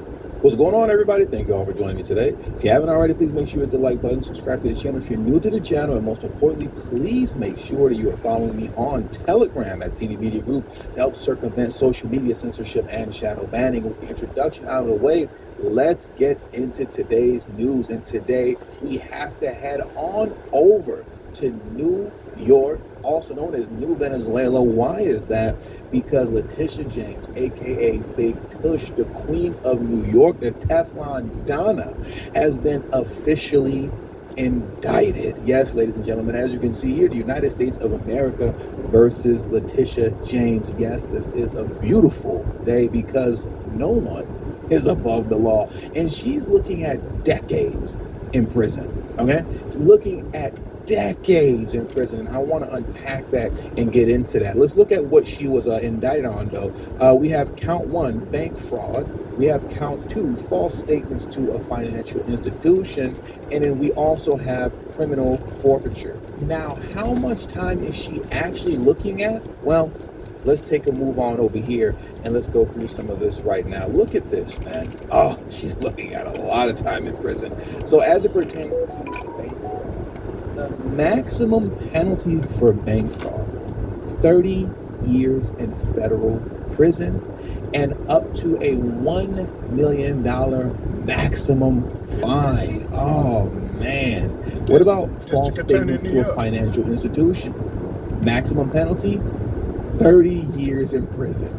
What's going on, everybody? Thank you all for joining me today. If you haven't already, please make sure you hit the like button, subscribe to the channel if you're new to the channel, and most importantly, please make sure that you are following me on Telegram at TD Media Group to help circumvent social media censorship and shadow banning. With the introduction out of the way, let's get into today's news. And today, we have to head on over to New York, also known as New Venezuela. Why is that? Because Letitia James, aka Big Tush, the Queen of New York, the Teflon Donna, has been officially indicted. Yes, ladies and gentlemen, as you can see here, the United States of America versus Letitia James. Yes, this is a beautiful day because no one is above the law, and she's looking at decades in prison. Okay, looking at decades in prison, and I want to unpack that and get into that. Let's look at what she was indicted on, though. We have count 1, bank fraud. We have count 2, false statements to a financial institution, and then we also have criminal forfeiture. Now, how much time is she actually looking at? Well, let's take a move on over here and let's go through some of this right now. Look at this, man. Oh, she's looking at a lot of time in prison. So as it pertains to bank fraud, the maximum penalty for bank fraud, 30 years in federal prison and up to a $1 million maximum fine. Oh, man. What about false statements to a financial institution? Maximum penalty, 30 years in prison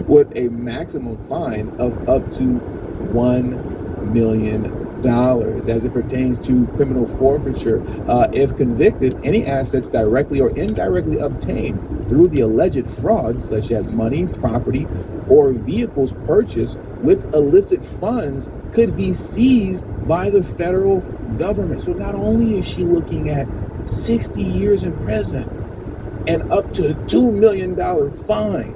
with a maximum fine of up to $1 million. As it pertains to criminal forfeiture, if convicted, any assets directly or indirectly obtained through the alleged fraud, such as money, property, or vehicles purchased with illicit funds, could be seized by the federal government. So not only is she looking at 60 years in prison and up to a $2 million fine,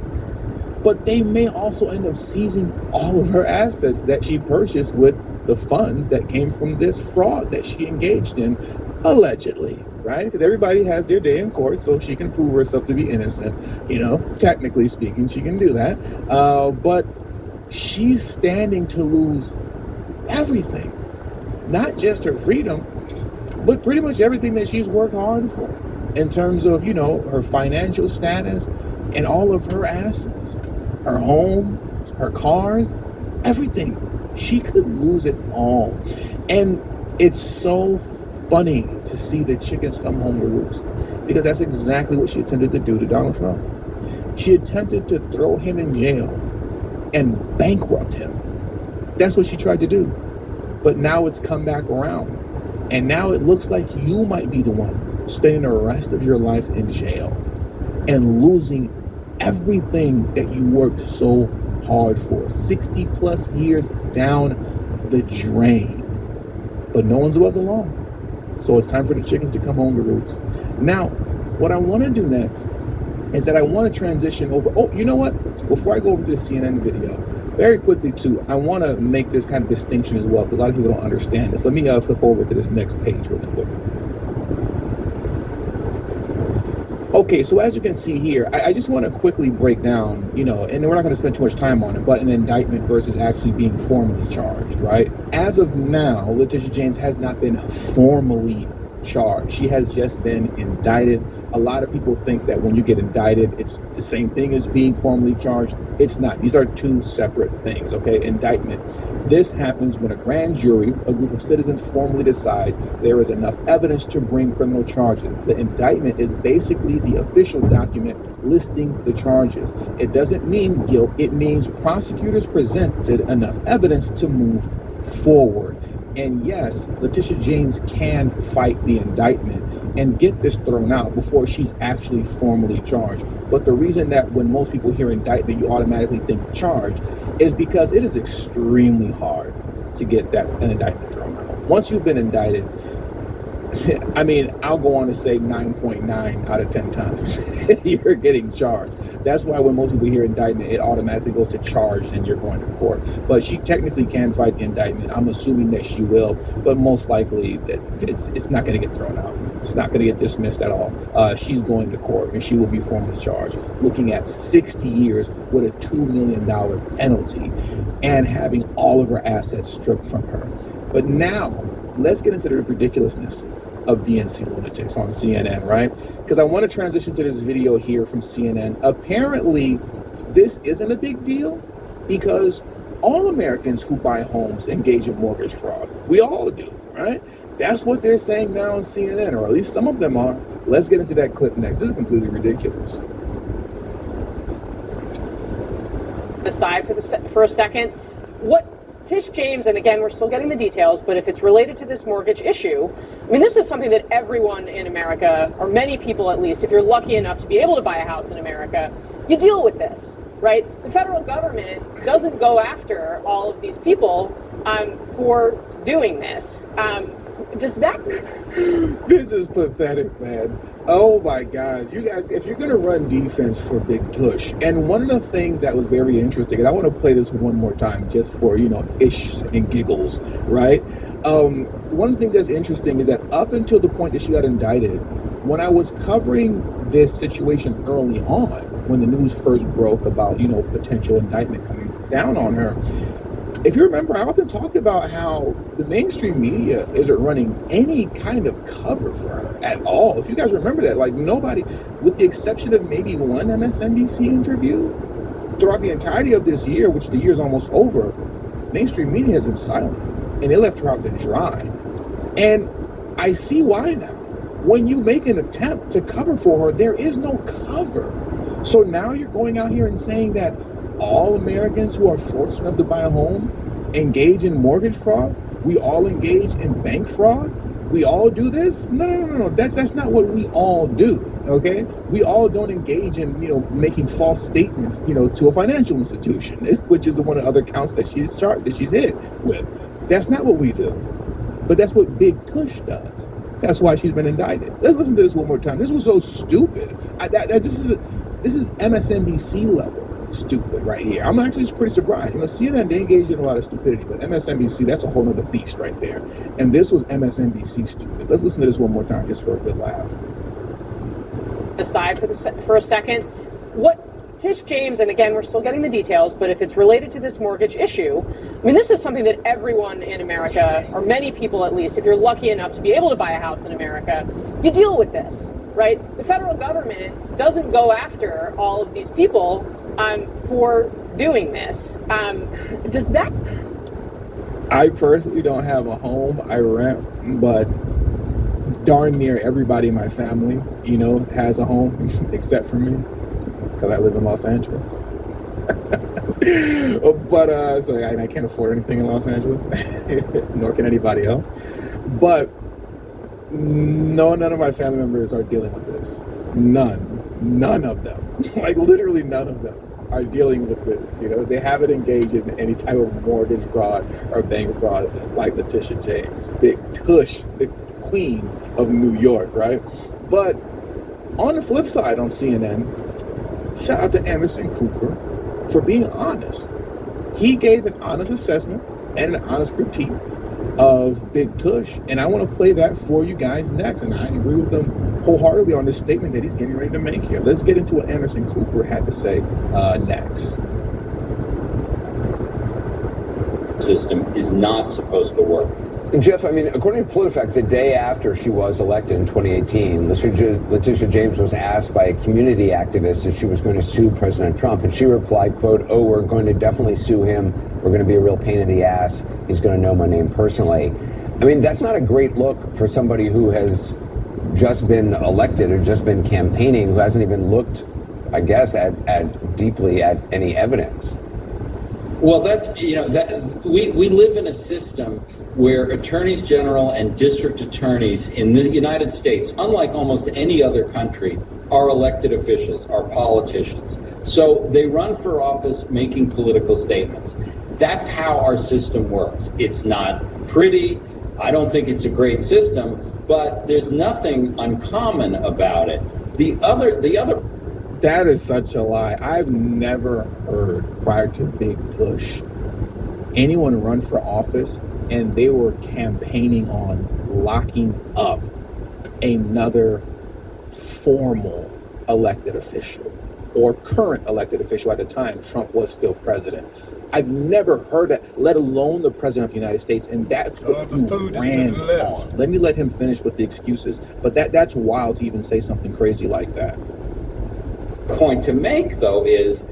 but they may also end up seizing all of her assets that she purchased with the funds that came from this fraud that she engaged in, allegedly, right? Because everybody has their day in court, so she can prove herself to be innocent. You know, technically speaking, she can do that. But she's standing to lose everything, not just her freedom, but pretty much everything that she's worked hard for in terms of, you know, her financial status and all of her assets, her home, her cars, everything. She could lose it all. And it's so funny to see the chickens come home to roost, because that's exactly what she attempted to do to Donald Trump. She attempted to throw him in jail and bankrupt him. That's what she tried to do. But now it's come back around. And now it looks like you might be the one spending the rest of your life in jail and losing everything that you worked so hard for. 60 plus years down the drain. But no one's above the law. So it's time for the chickens to come home to roost. Now, what I want to do next is that I want to transition over. Oh, you know what? Before I go over to the CNN video, very quickly too, I want to make this kind of distinction as well, because a lot of people don't understand this. Let me flip over to this next page really quick. Okay, so as you can see here, I just want to quickly break down, you know, and we're not going to spend too much time on it, but an indictment versus actually being formally charged, right? As of now, Letitia James has not been formally charged. She has just been indicted. A lot of people think that when you get indicted, it's the same thing as being formally charged. It's not. These are two separate things, okay? Indictment. This happens when a grand jury, a group of citizens, formally decide there is enough evidence to bring criminal charges. The indictment is basically the official document listing the charges. It doesn't mean guilt. It means prosecutors presented enough evidence to move forward. And yes, Letitia James can fight the indictment and get this thrown out before she's actually formally charged. But the reason that when most people hear indictment, you automatically think charge, is because it is extremely hard to get an indictment thrown out. Once you've been indicted, I mean, I'll go on to say 9.9 out of 10 times you're getting charged. That's why when most people hear indictment, it automatically goes to charged and you're going to court. But she technically can fight the indictment. I'm assuming that she will, but most likely that it's not going to get thrown out. It's not going to get dismissed at all. She's going to court and she will be formally charged, looking at 60 years with a $2 million penalty and having all of her assets stripped from her. But now, let's get into the ridiculousness of DNC lunatics on CNN, right? Because I want to transition to this video here from CNN. Apparently, this isn't a big deal because all Americans who buy homes engage in mortgage fraud. We all do, right? That's what they're saying now on CNN, or at least some of them are. Let's get into that clip next. This is completely ridiculous. Aside for a second, what Tish James, and again, we're still getting the details, but if it's related to this mortgage issue, I mean, this is something that everyone in America, or many people at least, if you're lucky enough to be able to buy a house in America, you deal with this, right? The federal government doesn't go after all of these people for doing this. Does that... This is pathetic, man. Oh my God. You guys, if you're going to run defense for Big Tush, and one of the things that was very interesting, and I want to play this one more time just for, ish and giggles, right? One of the things that's interesting is that up until the point that she got indicted, when I was covering this situation early on, when the news first broke about, potential indictment coming down on her, if you remember, I often talked about how the mainstream media isn't running any kind of cover for her at all. If you guys remember that, like nobody, with the exception of maybe one MSNBC interview, throughout the entirety of this year, which the year is almost over, mainstream media has been silent and they left her out to dry. And I see why now. When you make an attempt to cover for her, there is no cover. So now you're going out here and saying that all Americans who are fortunate enough to buy a home engage in mortgage fraud? We all engage in bank fraud? We all do this? No. That's not what we all do, okay? We all don't engage in, making false statements, to a financial institution, which is one of the other counts that she's hit with. That's not what we do. But that's what Big Tush does. That's why she's been indicted. Let's listen to this one more time. This was so stupid. This is MSNBC level stupid right here. I'm actually pretty surprised. CNN, they engage in a lot of stupidity, but MSNBC, that's a whole other beast right there. And this was MSNBC stupid. Let's listen to this one more time just for a good laugh. Aside for a second, what Tish James, and again, we're still getting the details, but if it's related to this mortgage issue, I mean, this is something that everyone in America, or many people at least, if you're lucky enough to be able to buy a house in America, you deal with this, right? The federal government doesn't go after all of these people for doing this. Does that... I personally don't have a home. I rent, but darn near everybody in my family, has a home except for me, because I live in Los Angeles. But so I can't afford anything in Los Angeles, nor can anybody else. But no, none of my family members are dealing with this. None of them. Like literally none of them are dealing with this. They haven't engaged in any type of mortgage fraud or bank fraud like Letitia James, Big Tush, the queen of New York, right? But on the flip side, on CNN, shout out to Anderson Cooper for being honest. He gave an honest assessment and an honest critique of Big Tush, and I want to play that for you guys next. And I agree with him wholeheartedly on this statement that he's getting ready to make here. Let's get into what Anderson Cooper had to say next. System is not supposed to work. Jeff, I mean, according to PolitiFact, the day after she was elected in 2018, Letitia James was asked by a community activist if she was going to sue President Trump, and she replied, quote, "Oh, we're going to definitely sue him. We're going to be a real pain in the ass. He's going to know my name personally." I mean, that's not a great look for somebody who has just been elected or just been campaigning, who hasn't even looked, I guess, at deeply at any evidence. Well, that's, we live in a system where attorneys general and district attorneys in the United States, unlike almost any other country, are elected officials, are politicians. So they run for office making political statements. That's how our system works. It's not pretty. I don't think it's a great system, but there's nothing uncommon about it. The other. That is such a lie. I've never heard prior to Big Push anyone run for office and they were campaigning on locking up another formal elected official or current elected official at the time Trump was still president. I've never heard that, let alone the president of the United States, and that's what you ran on. Let him finish with the excuses, but that's wild to even say something crazy like that. Point to make, though, is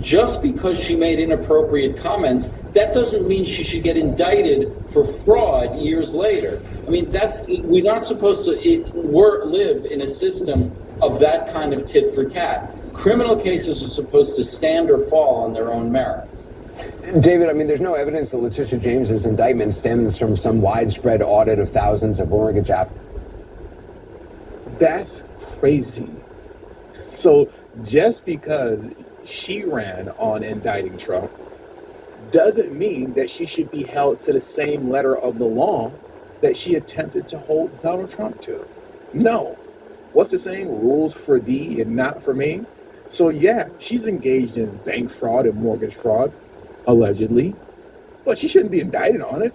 just because she made inappropriate comments, that doesn't mean she should get indicted for fraud years later. I mean, we're not supposed to live in a system of that kind of tit for tat. Criminal cases are supposed to stand or fall on their own merits. David, I mean, there's no evidence that Letitia James's indictment stems from some widespread audit of thousands of mortgage apps. That's crazy. So just because she ran on indicting Trump doesn't mean that she should be held to the same letter of the law that she attempted to hold Donald Trump to. No. What's the saying? Rules for thee and not for me. So yeah, she's engaged in bank fraud and mortgage fraud, allegedly, but she shouldn't be indicted on it.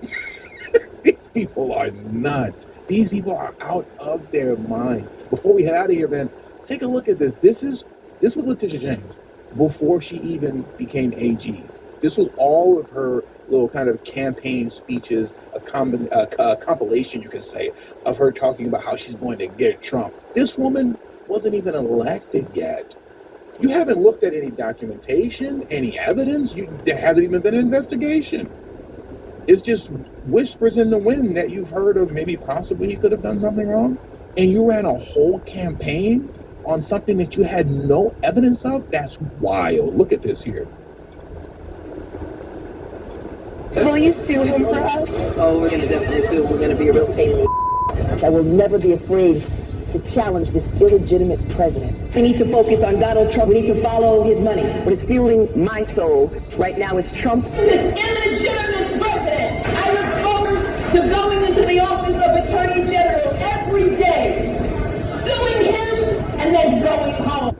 These people are nuts. These people are out of their minds. Before we head out of here, man, take a look at this. This was Letitia James before she even became AG. This was all of her little kind of campaign speeches, a compilation, you can say, of her talking about how she's going to get Trump. This woman wasn't even elected yet. You haven't looked at any documentation, any evidence. There hasn't even been an investigation. It's just whispers in the wind that you've heard of maybe possibly he could have done something wrong. And you ran a whole campaign on something that you had no evidence of? That's wild. Look at this here. Will you sue him for us? Oh, we're going to definitely sue him. We're going to be a real pain in the I will never be afraid to challenge this illegitimate president. We need to focus on Donald Trump. We need to follow his money. What is fueling my soul right now is Trump. This illegitimate president. I look forward to going into the office of Attorney General every day, suing him, and then going home.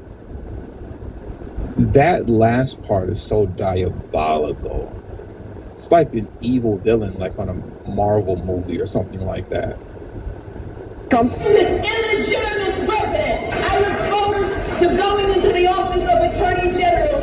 That last part is so diabolical. It's like an evil villain, like on a Marvel movie or something like that. Trump. This illegitimate president. I look forward to going into the office of Attorney General